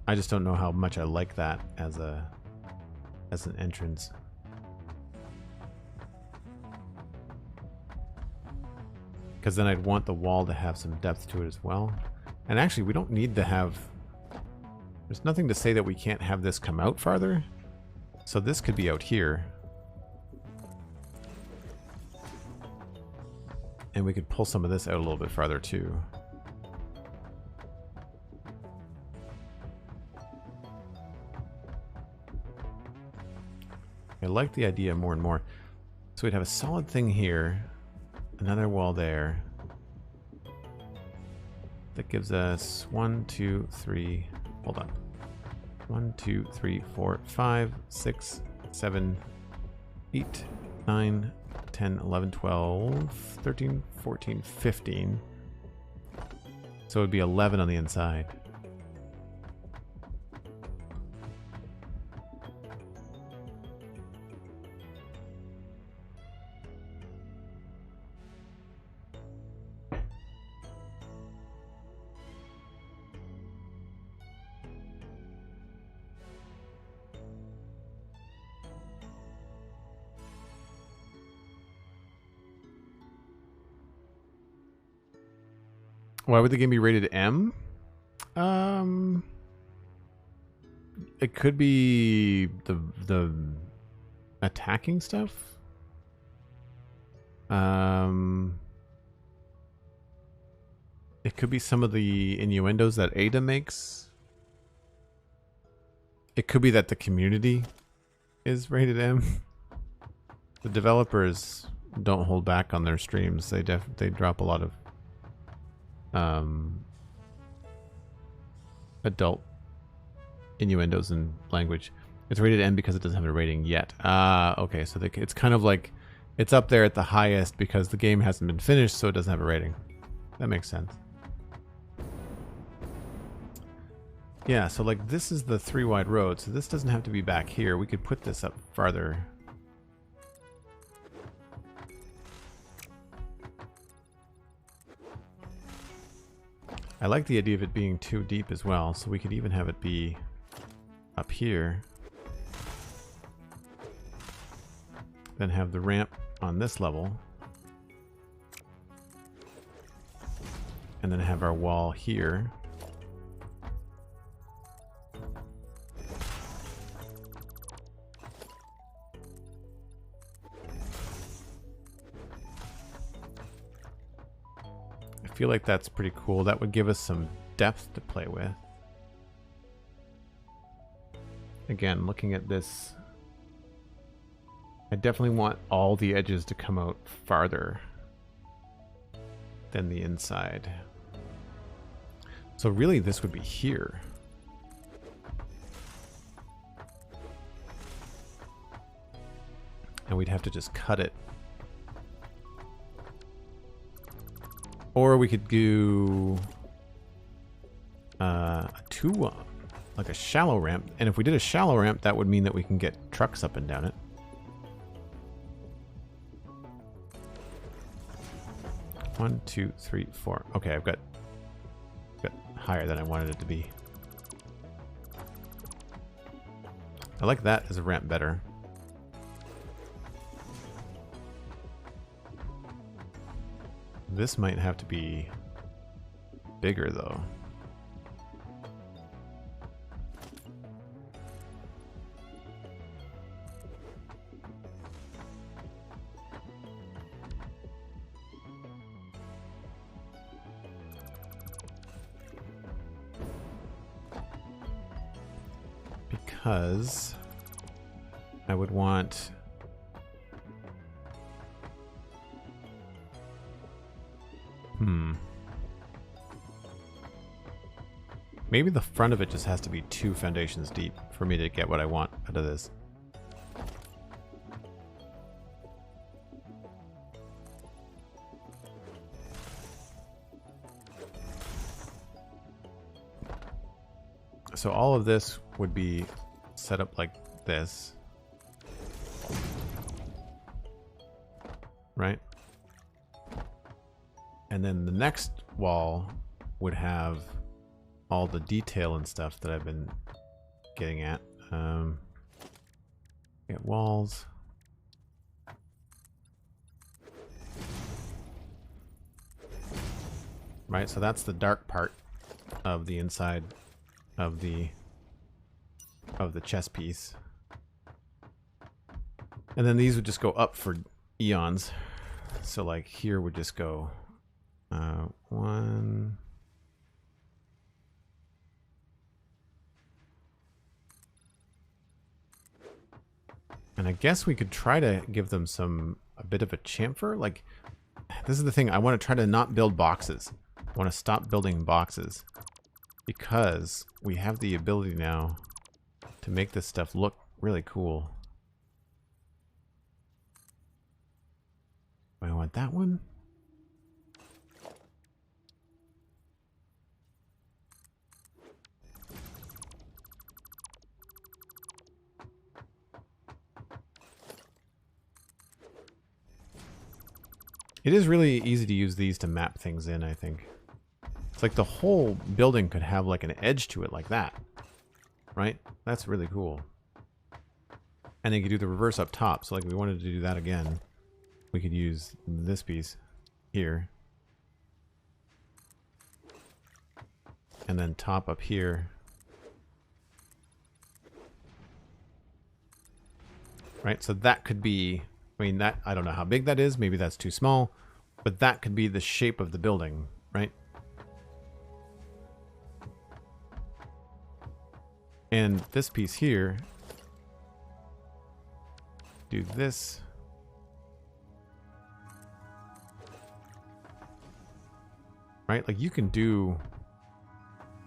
I just don't know how much I like that as an entrance. Because then I'd want the wall to have some depth to it as well. And actually, we don't need to have... There's nothing to say that we can't have this come out farther. So this could be out here. And we could pull some of this out a little bit farther too. I like the idea more and more. So we'd have a solid thing here. Another wall there. That gives us 1, 2, 3. Hold on. 1, 2, 3, 4, 5, 6, 7, 8, 9, 10, 11, 12, 13, 14, 15. So it would be 11 on the inside. Why would the game be rated M? It could be the attacking stuff. It could be some of the innuendos that Ada makes. It could be that the community is rated M. The developers don't hold back on their streams. They drop a lot of adult innuendos and language. It's rated M because it doesn't have a rating yet. Okay, so it's kind of like it's up there at the highest because the game hasn't been finished, so it doesn't have a rating. That makes sense. Yeah, so like this is the 3 wide road, so this doesn't have to be back here. We could put this up farther. I like the idea of it being too deep as well, so we could even have it be up here. Then have the ramp on this level. And then have our wall here. I feel like that's pretty cool. That would give us some depth to play with. Again, looking at this, I definitely want all the edges to come out farther than the inside. So really this would be here. And we'd have to just cut it. Or we could do like a shallow ramp. And if we did a shallow ramp, that would mean that we can get trucks up and down it. One, two, three, four. Okay, I've got higher than I wanted it to be. I like that as a ramp better. This might have to be bigger though. Because I would want maybe the front of it just has to be 2 foundations deep for me to get what I want out of this. So all of this would be set up like this. Right? And then the next wall would have all the detail and stuff that I've been getting at. Get walls. Right, so that's the dark part of the inside of the chess piece. And then these would just go up for eons. So like here would just go 1. And I guess we could try to give them a bit of a chamfer. Like, this is the thing. I want to try to not build boxes. I want to stop building boxes. Because we have the ability now to make this stuff look really cool. Do I want that one? It is really easy to use these to map things in, I think. It's like the whole building could have like an edge to it like that. Right? That's really cool. And then you could do the reverse up top. So like if we wanted to do that again, we could use this piece here. and then top up here. Right, so that could be, I mean, that, I don't know how big that is, maybe that's too small, but that could be the shape of the building, right? And this piece here, do this. Right, like you can do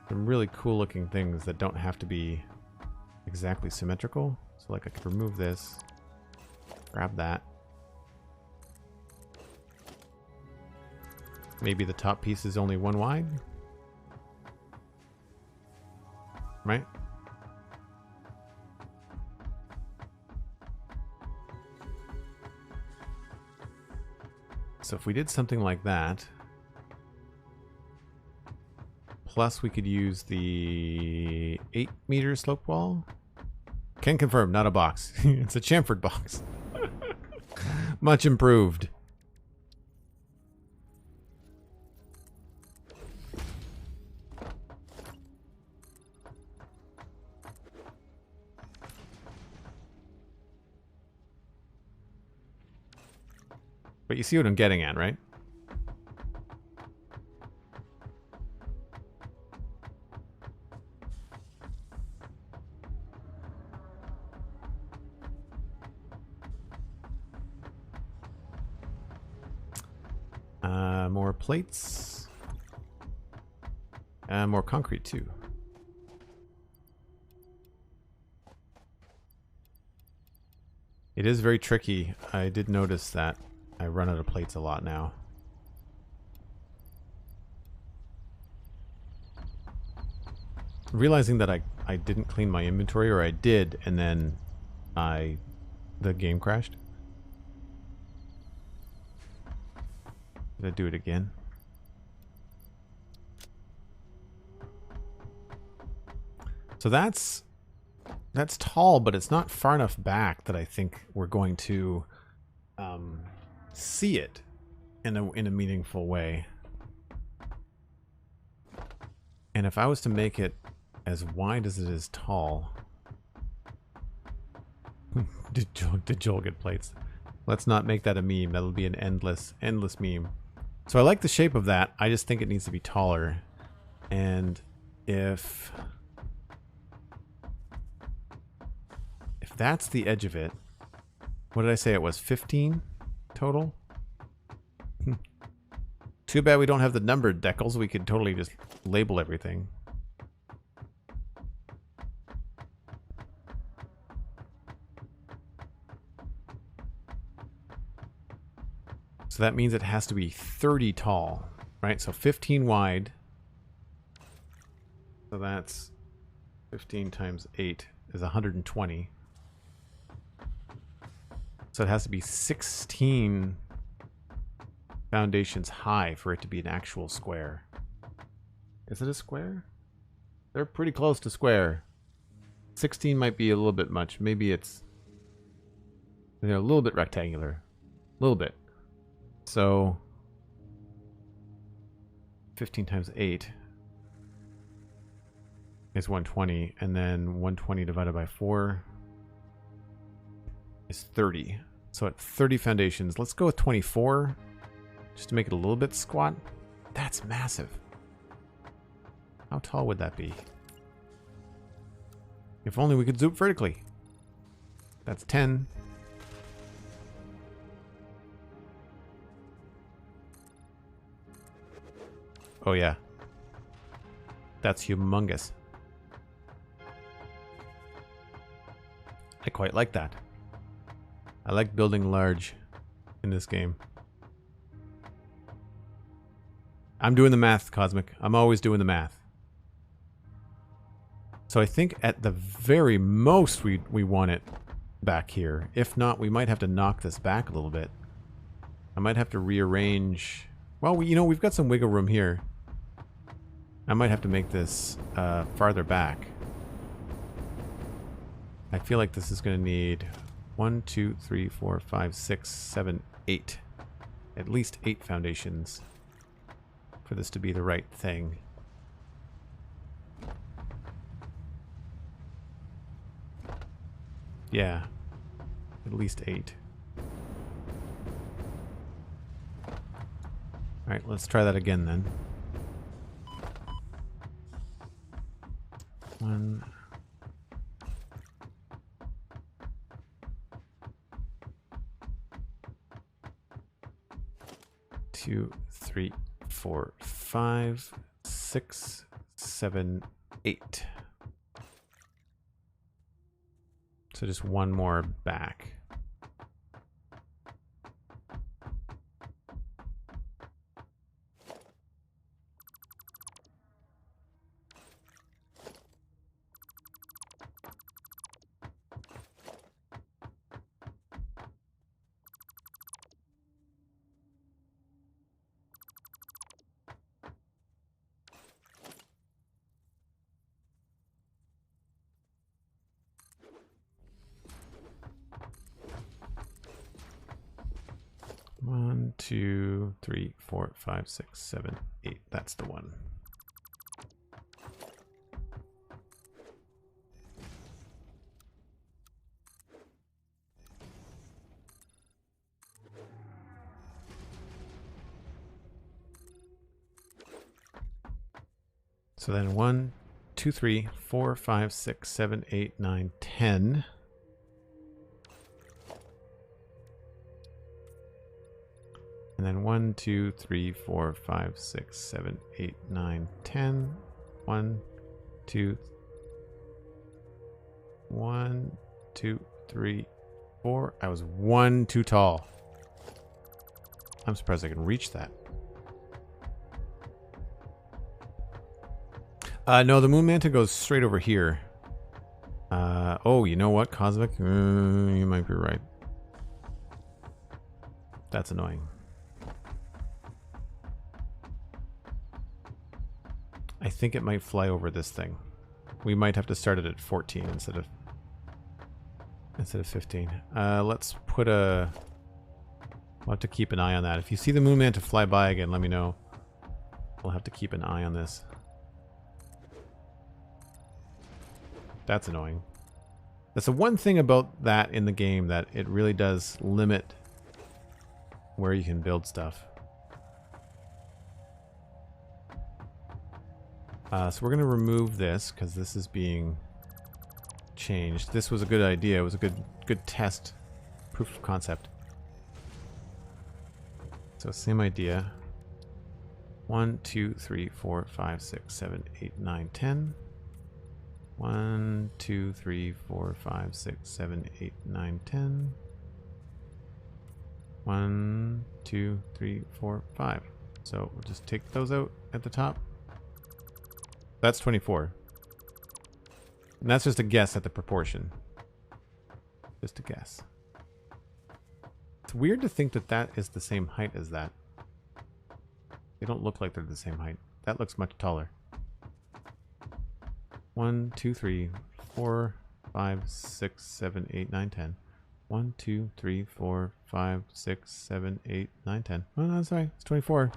some really cool looking things that don't have to be exactly symmetrical. So like I could remove this, grab that. Maybe the top piece is only 1 wide. Right? So if we did something like that, plus we could use the 8-meter slope wall. Can confirm, not a box. It's a chamfered box. Much improved. But you see what I'm getting at, right? More plates. More concrete too. It is very tricky. I did notice that I run out of plates a lot now. Realizing that I didn't clean my inventory, or I did, and then the game crashed. Did I do it again? So that's tall, but it's not far enough back that I think we're going to see it in a meaningful way. And if I was to make it as wide as it is tall, did Joel get plates? Let's not make that a meme. That'll be an endless meme. So I like the shape of that. I just think it needs to be taller. And if that's the edge of it, what did I say it was? 15 total? Too bad we don't have the numbered decals. We could totally just label everything. So that means it has to be 30 tall, right? So 15 wide. So that's 15 times 8 is 120. So it has to be 16 foundations high for it to be an actual square. Is it a square? They're pretty close to square. 16 might be a little bit much. Maybe they're a little bit rectangular. A little bit. So 15 times 8 is 120, and then 120 divided by 4 is 30. So at 30 foundations, let's go with 24 just to make it a little bit squat. That's massive. How tall would that be? If only we could zoom vertically. That's 10. Oh yeah. That's humongous. I quite like that. I like building large in this game. I'm doing the math, Cosmic. I'm always doing the math. So I think at the very most we want it back here. If not, we might have to knock this back a little bit. I might have to rearrange. Well, we've got some wiggle room here. I might have to make this farther back. I feel like this is going to need 1, 2, 3, 4, 5, 6, 7, 8. At least 8 foundations for this to be the right thing. Yeah. At least 8. Alright, let's try that again then. 1. 2, 3, 4, 5, 6, 7, 8. So just one more back. One, 2, 3, 4, 5, 6, 7, 8. That's the one. So then 1, 2, 3, 4, 5, 6, 7, 8, 9, 10. And then 1, 2, 3, 4, 5, 6, 7, 8, 9, 10. 1, 2, 1, 2, 3, 4. I was 1 too tall. I'm surprised I can reach that. No, the Moon Manta goes straight over here. Oh, you know what, Cosmic? You might be right. That's annoying. I think it might fly over this thing. We might have to start it at 14 instead of 15. Let's put a... We'll have to keep an eye on that. If you see the Moon Manta fly by again, let me know. We'll have to keep an eye on this. That's annoying. That's the one thing about that in the game, that it really does limit where you can build stuff. So we're going to remove this because this is being changed. This was a good idea. It was a good test, proof of concept. So same idea. 1, 2, 3, 4, 5, 6, 7, 8, 9, 10. 1, 2, 3, 4, 5, 6, 7, 8, 9, 10. 1, 2, 3, 4, 5. So we'll just take those out at the top. That's 24. And that's just a guess at the proportion. Just a guess. It's weird to think that that is the same height as that. They don't look like they're the same height. That looks much taller. 1, 2, 3, 4, 5, 6, 7, 8, 9, 10. 1, 2, 3, 4, 5, 6, 7, 8, 9, 10. Oh, no, sorry. It's 24.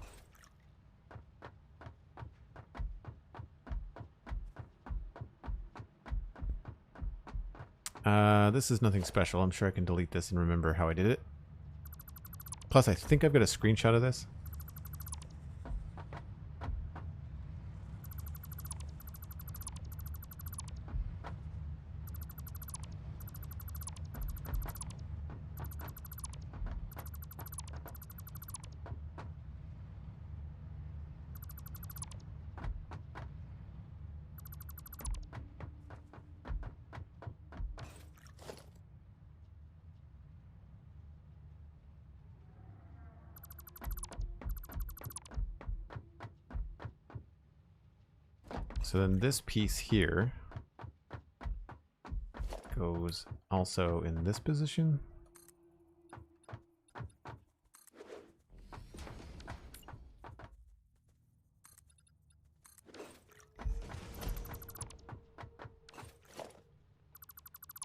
This is nothing special. I'm sure I can delete this and remember how I did it. Plus, I think I've got a screenshot of this. So then this piece here goes also in this position.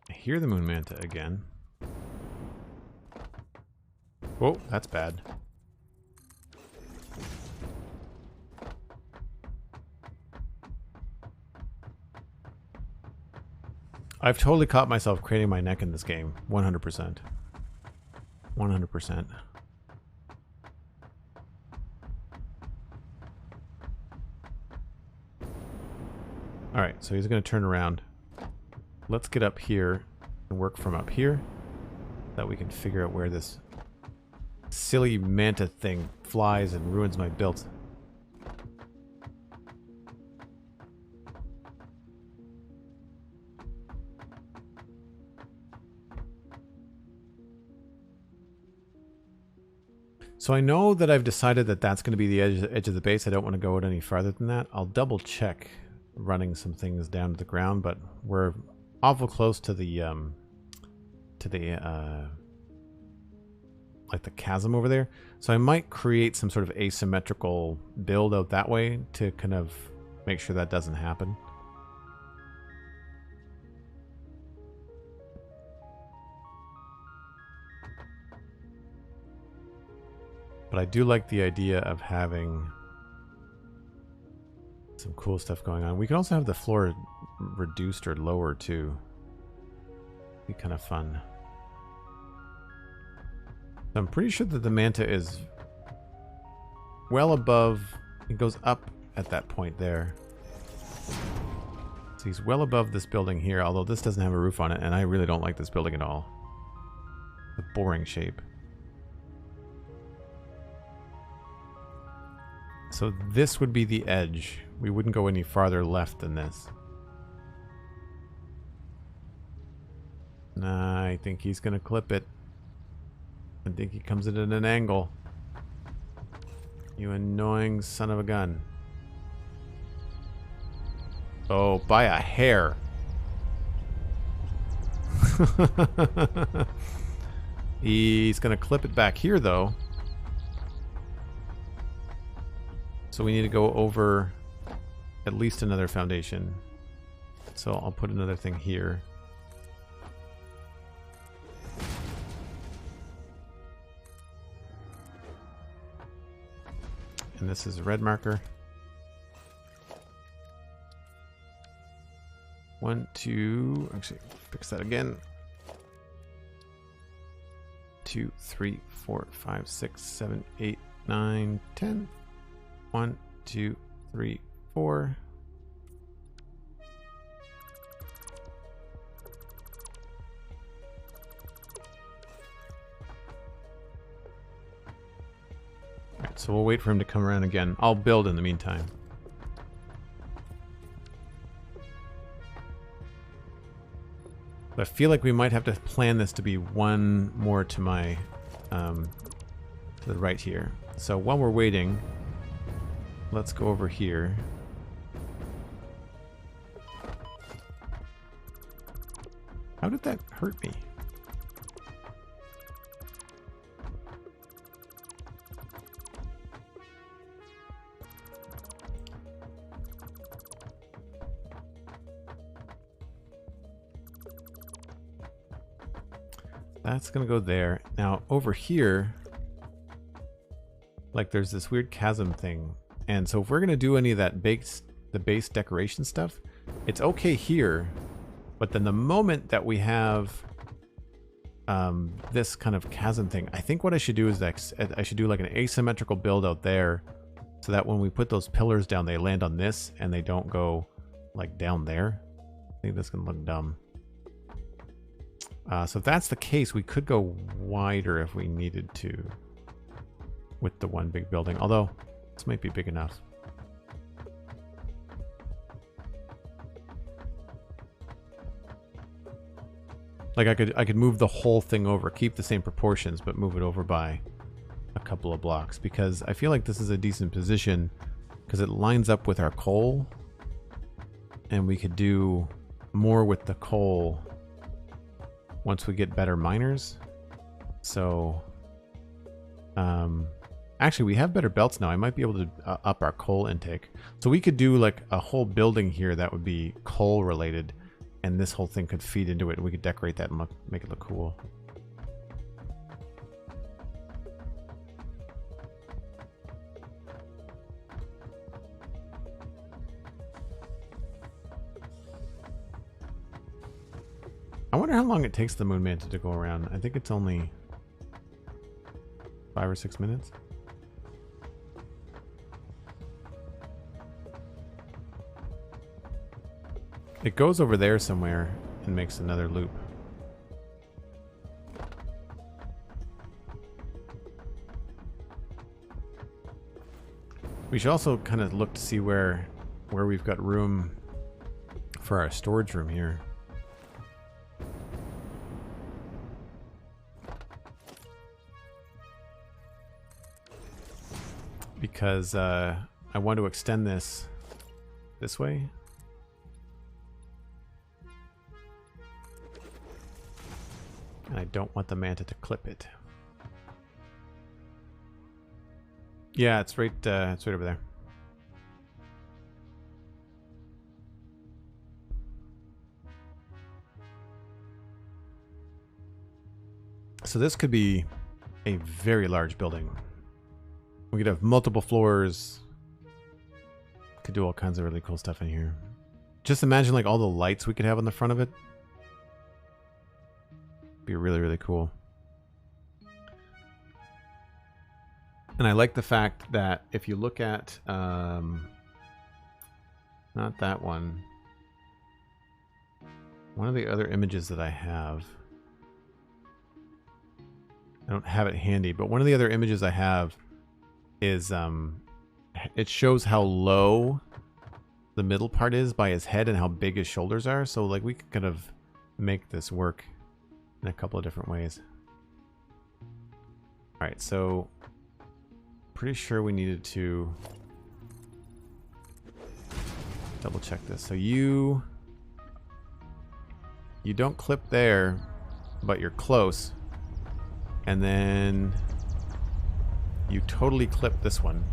I hear the Moon Manta again. Whoa, that's bad. I've totally caught myself craning my neck in this game. 100%. 100%. Alright, so he's going to turn around. Let's get up here and work from up here. So that we can figure out where this silly manta thing flies and ruins my build. So I know that I've decided that that's going to be the edge of the base. I don't want to go out any farther than that. I'll double check running some things down to the ground, but we're awful close to the like the chasm over there. So I might create some sort of asymmetrical build out that way to kind of make sure that doesn't happen. But I do like the idea of having some cool stuff going on. We can also have the floor reduced or lower too. Be kind of fun. I'm pretty sure that the manta is well above, it goes up at that point there. So he's well above this building here, although this doesn't have a roof on it, and I really don't like this building at all. The boring shape. So this would be the edge. We wouldn't go any farther left than this. Nah, I think he's going to clip it. I think he comes in at an angle. You annoying son of a gun. Oh, by a hair. He's going to clip it back here, though. So we need to go over at least another foundation. So I'll put another thing here. And this is a red marker. 1, 2, actually fix that again. 2, 3, 4, 5, 6, 7, 8, 9, 10. 1, 2, 3, 4. Alright, so we'll wait for him to come around again. I'll build in the meantime. But I feel like we might have to plan this to be one more to my to the right here. So while we're waiting, let's go over here. How did that hurt me? That's gonna go there. Now over here, like there's this weird chasm thing. And so if we're gonna do any of that the base decoration stuff, it's okay here. But then the moment that we have this kind of chasm thing, I think what I should do is that I should do like an asymmetrical build out there, so that when we put those pillars down, they land on this and they don't go like down there. I think that's gonna look dumb. So if that's the case, we could go wider if we needed to with the one big building, although this might be big enough. Like I could move the whole thing over, keep the same proportions, but move it over by a couple of blocks, because I feel like this is a decent position because it lines up with our coal, and we could do more with the coal once we get better miners. So actually we have better belts now. I might be able to up our coal intake. So we could do like a whole building here that would be coal related, and this whole thing could feed into it, and we could decorate that and make it look cool. I wonder how long it takes the moon manta to go around. I think it's only 5 or 6 minutes. It goes over there somewhere and makes another loop. We should also kind of look to see where we've got room for our storage room here. Because I want to extend this way. And I don't want the manta to clip it. Yeah, it's right over there. So this could be a very large building. We could have multiple floors. Could do all kinds of really cool stuff in here. Just imagine like all the lights we could have on the front of it. Be really, really cool. And I like the fact that if you look at not that one of the other images that I have, I don't have it handy, but one of the other images I have is it shows how low the middle part is by his head and how big his shoulders are. So like we could kind of make this work in a couple of different ways. All right, so pretty sure we needed to double check this. So you don't clip there, but you're close. And then you totally clip this one.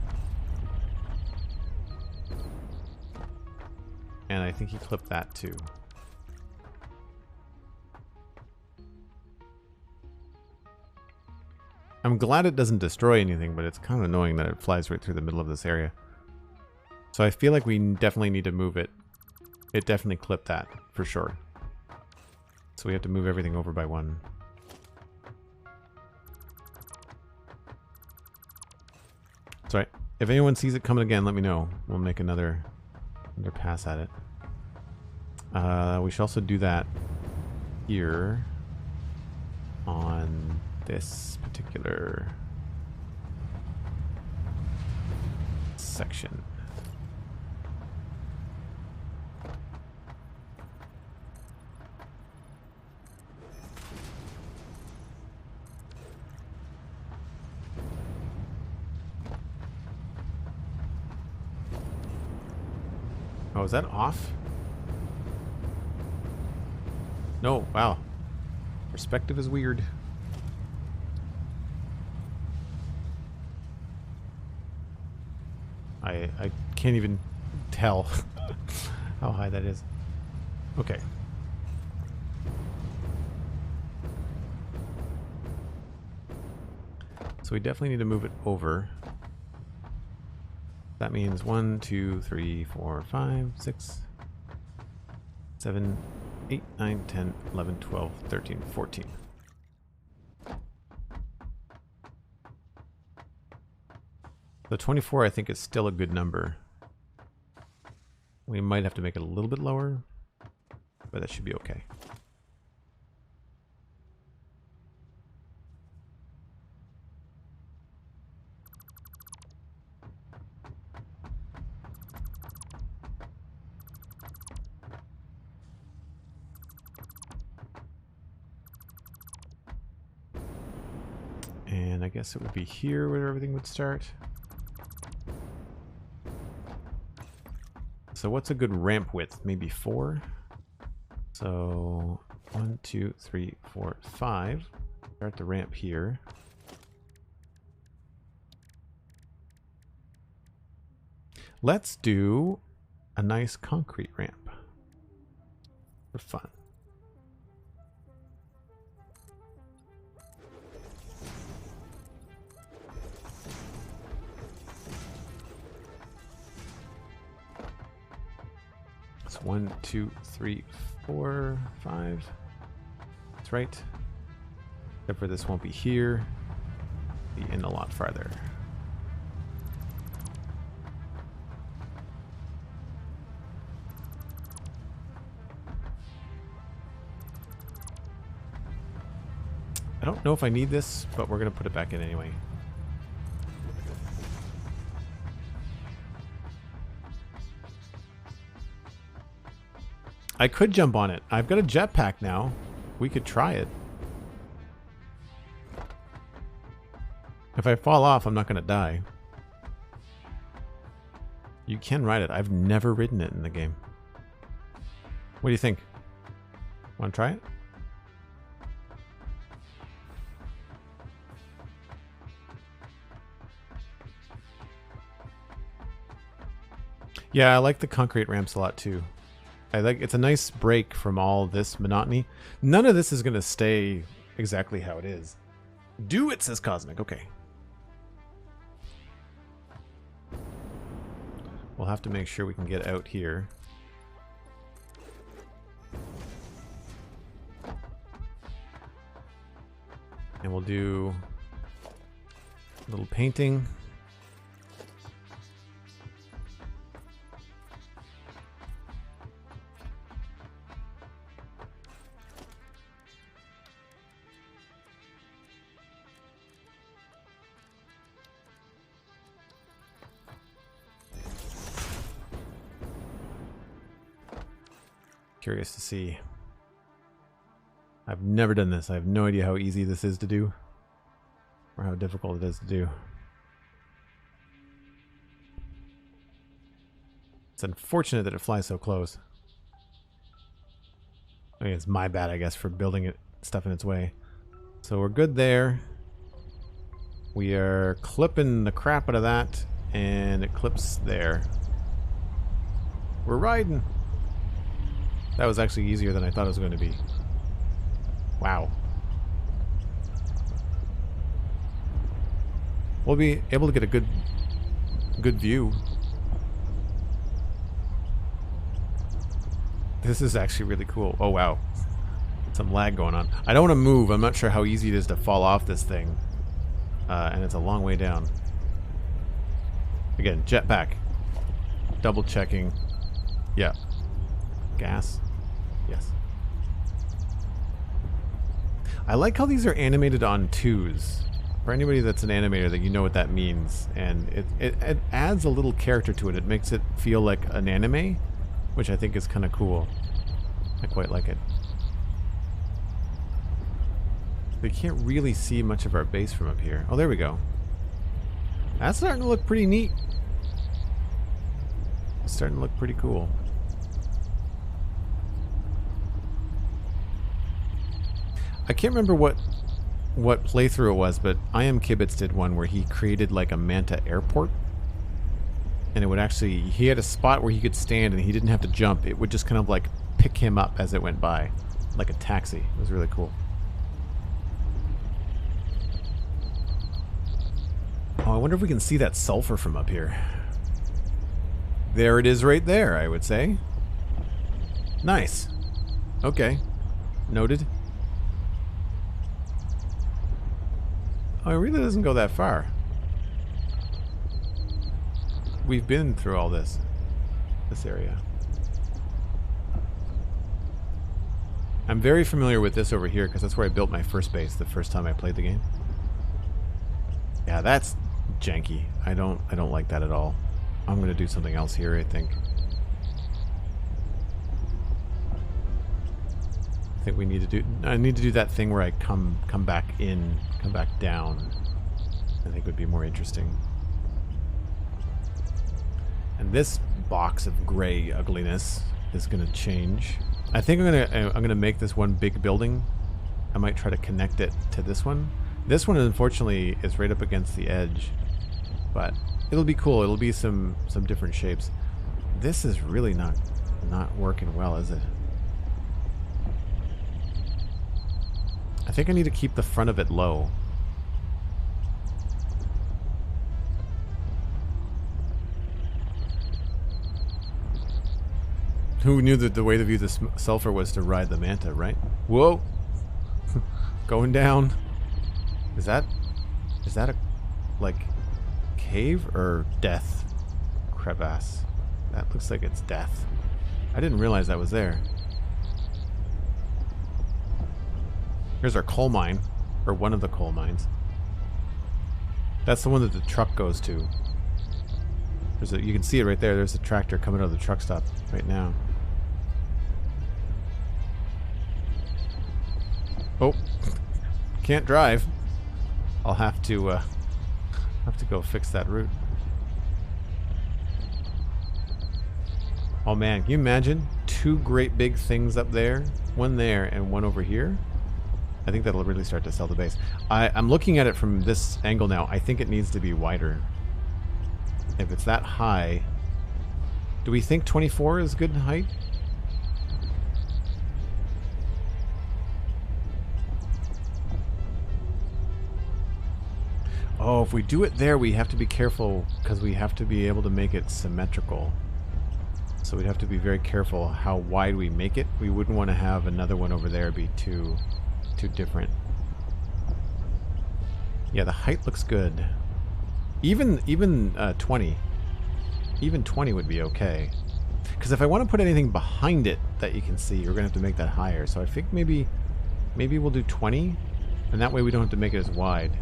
And I think he clipped that too. I'm glad it doesn't destroy anything, but it's kind of annoying that it flies right through the middle of this area. So I feel like we definitely need to move it. It definitely clipped that, for sure. So we have to move everything over by one. That's right. If anyone sees it coming again, let me know. We'll make another pass at it. We should also do that here on this particular section. Oh, is that off? No, wow. Perspective is weird. I can't even tell how high that is. Okay. So we definitely need to move it over. That means 1, 2, 3, 4, 5, 6, 7, 8, 9, 10, 11, 12, 13, 14. The 24 I think is still a good number. We might have to make it a little bit lower, but that should be okay. And I guess it would be here where everything would start. So what's a good ramp width? Maybe 4? So 1, 2, 3, 4, 5. Start the ramp here. Let's do a nice concrete ramp for fun. It's 1, 2, 3, 4, 5. That's right. Except for this won't be here. Be in a lot farther. I don't know if I need this, but we're going to put it back in anyway. I could jump on it. I've got a jetpack now. We could try it. If I fall off, I'm not going to die. You can ride it. I've never ridden it in the game. What do you think? Want to try it? Yeah, I like the concrete ramps a lot too. I like it's a nice break from all this monotony. None of this is going to stay exactly how it is. Do it, says Cosmic. Okay. We'll have to make sure we can get out here. And we'll do a little painting. Curious to see. I've never done this. I have no idea how easy this is to do or how difficult it is to do. It's unfortunate that it flies so close. I mean, it's my bad, I guess, for building it stuff in its way. So we're good there. We are clipping the crap out of that, and it clips there. We're riding. That was actually easier than I thought it was going to be. Wow. We'll be able to get a good view. This is actually really cool. Oh wow. Some lag going on. I don't want to move. I'm not sure how easy it is to fall off this thing. And it's a long way down. Again, jetpack. Double checking. Yeah. Gas. Yes. I like how these are animated on twos. For anybody that's an animator, that you know what that means. And it adds a little character to it. It makes it feel like an anime, which I think is kind of cool. I quite like it. We can't really see much of our base from up here. Oh, there we go. That's starting to look pretty neat. It's starting to look pretty cool. I can't remember what playthrough it was, but I Am Kibitz did one where he created like a Manta airport. And it would actually, he had a spot where he could stand and he didn't have to jump. It would just kind of like pick him up as it went by, like a taxi. It was really cool. Oh, I wonder if we can see that sulfur from up here. There it is right there, I would say. Nice. Okay. Noted. Oh, it really doesn't go that far. We've been through all this area. I'm very familiar with this over here because that's where I built my first base the first time I played the game. Yeah, that's janky. I don't like that at all. I'm going to do something else here, I think. I think we need to do... I need to do that thing where I come back in, come back down. I think would be more interesting. And this box of gray ugliness is going to change. I think I'm gonna make this one big building. I might try to connect it to this one. This one, unfortunately, is right up against the edge, but it'll be cool. It'll be some different shapes. This is really not working well, is it? I think I need to keep the front of it low. Who knew that the way to view the sulfur was to ride the Manta, right? Whoa! Going down. Is that a, like, cave or death crevasse? That looks like it's death. I didn't realize that was there. Here's our coal mine, or one of the coal mines. That's the one that the truck goes to. You can see it right there. There's a tractor coming out of the truck stop right now. Oh, can't drive. I'll have to go fix that route. Oh man, can you imagine two great big things up there, one there and one over here? I think that'll really start to sell the base. I'm looking at it from this angle now. I think it needs to be wider. If it's that high, do we think 24 is good height? Oh, if we do it there, we have to be careful because we have to be able to make it symmetrical. So we'd have to be very careful how wide we make it. We wouldn't want to have another one over there be too different. Yeah, the height looks good. Even 20. Even 20 would be okay. Because if I want to put anything behind it that you can see, we're going to have to make that higher. So I think maybe we'll do 20. And that way we don't have to make it as wide.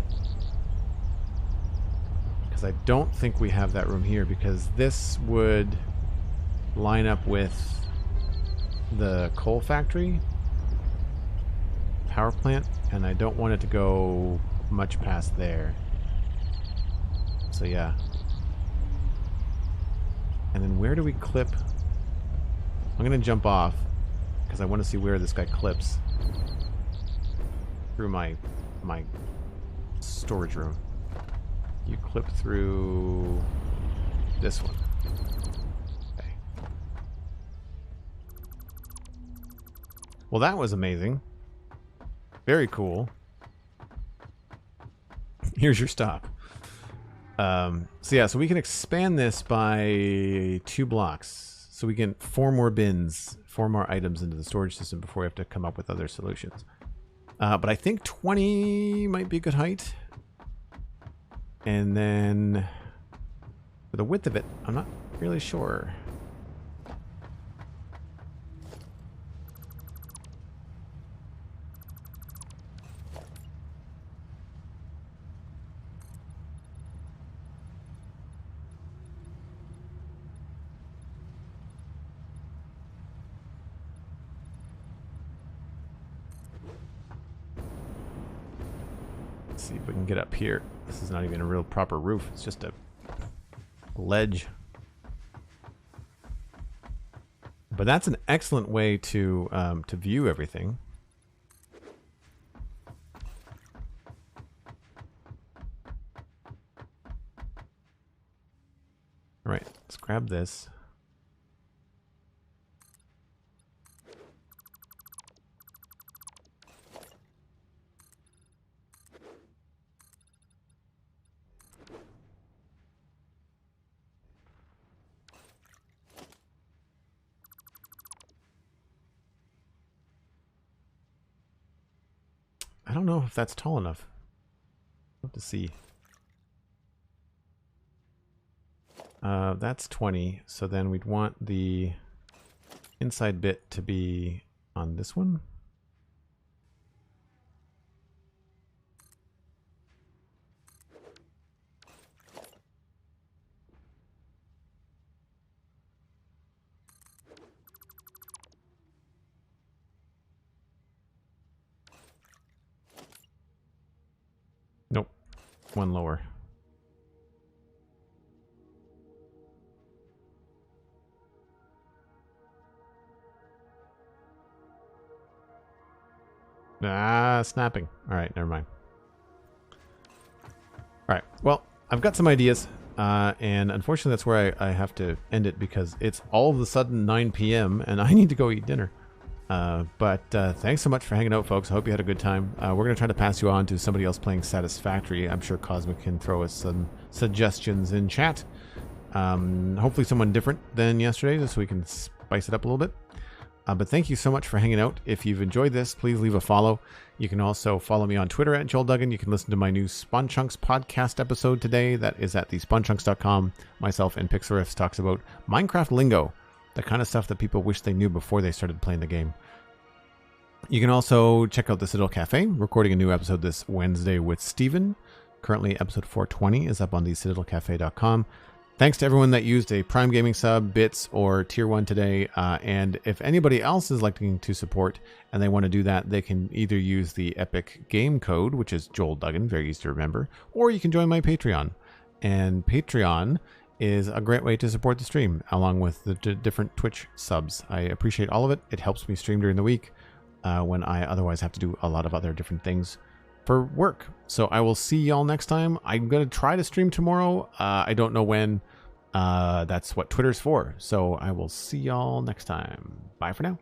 Because I don't think we have that room here. Because this would line up with the coal factory. Power plant. And I don't want it to go much past there. So yeah. And then where do we clip? I'm going to jump off because I want to see where this guy clips through my storage room. You clip through this one. Okay. Well, that was amazing. Very cool. Here's your stop. So yeah, so we can expand this by 2 blocks. So we can 4 more bins, 4 more items into the storage system before we have to come up with other solutions. But I think 20 might be a good height. And then for the width of it, I'm not really sure. See if we can get up here. This is not even a real proper roof. It's just a ledge. But that's an excellent way to view everything. All right, let's grab this. I don't know if that's tall enough. We'll have to see. That's 20, so then we'd want the inside bit to be on this one. Nope, one lower. Ah, snapping. All right, never mind. All right, well, I've got some ideas, and unfortunately that's where I have to end it because it's all of a sudden 9 p.m. and I need to go eat dinner. But thanks so much for hanging out, folks. I hope you had a good time. We're going to try to pass you on to somebody else playing Satisfactory. I'm sure Cosmic can throw us some suggestions in chat. Hopefully someone different than yesterday, just so we can spice it up a little bit. But thank you so much for hanging out. If you've enjoyed this, please leave a follow. You can also follow me on Twitter at Joel Duggan. You can listen to my new Spawn Chunks podcast episode today. That is at thespawnchunks.com. Myself and Pixelriffs talks about Minecraft lingo, the kind of stuff that people wish they knew before they started playing the game. You can also check out the Citadel Cafe, recording a new episode this Wednesday with Steven. Currently, episode 420 is up on thecitadelcafe.com. Thanks to everyone that used a Prime Gaming sub, bits, or Tier 1 today. And if anybody else is looking to support and they want to do that, they can either use the Epic Game Code, which is Joel Duggan, very easy to remember, or you can join my Patreon. And Patreon is a great way to support the stream, along with the different Twitch subs. I appreciate all of it. It helps me stream during the week when I otherwise have to do a lot of other different things for work. So I will see y'all next time. I'm going to try to stream tomorrow. I don't know when. That's what Twitter's for. So I will see y'all next time. Bye for now.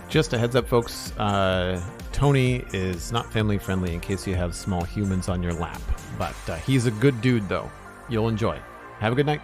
Just a heads up, folks, Tony is not family friendly in case you have small humans on your lap, but he's a good dude, though. You'll enjoy. Have a good night.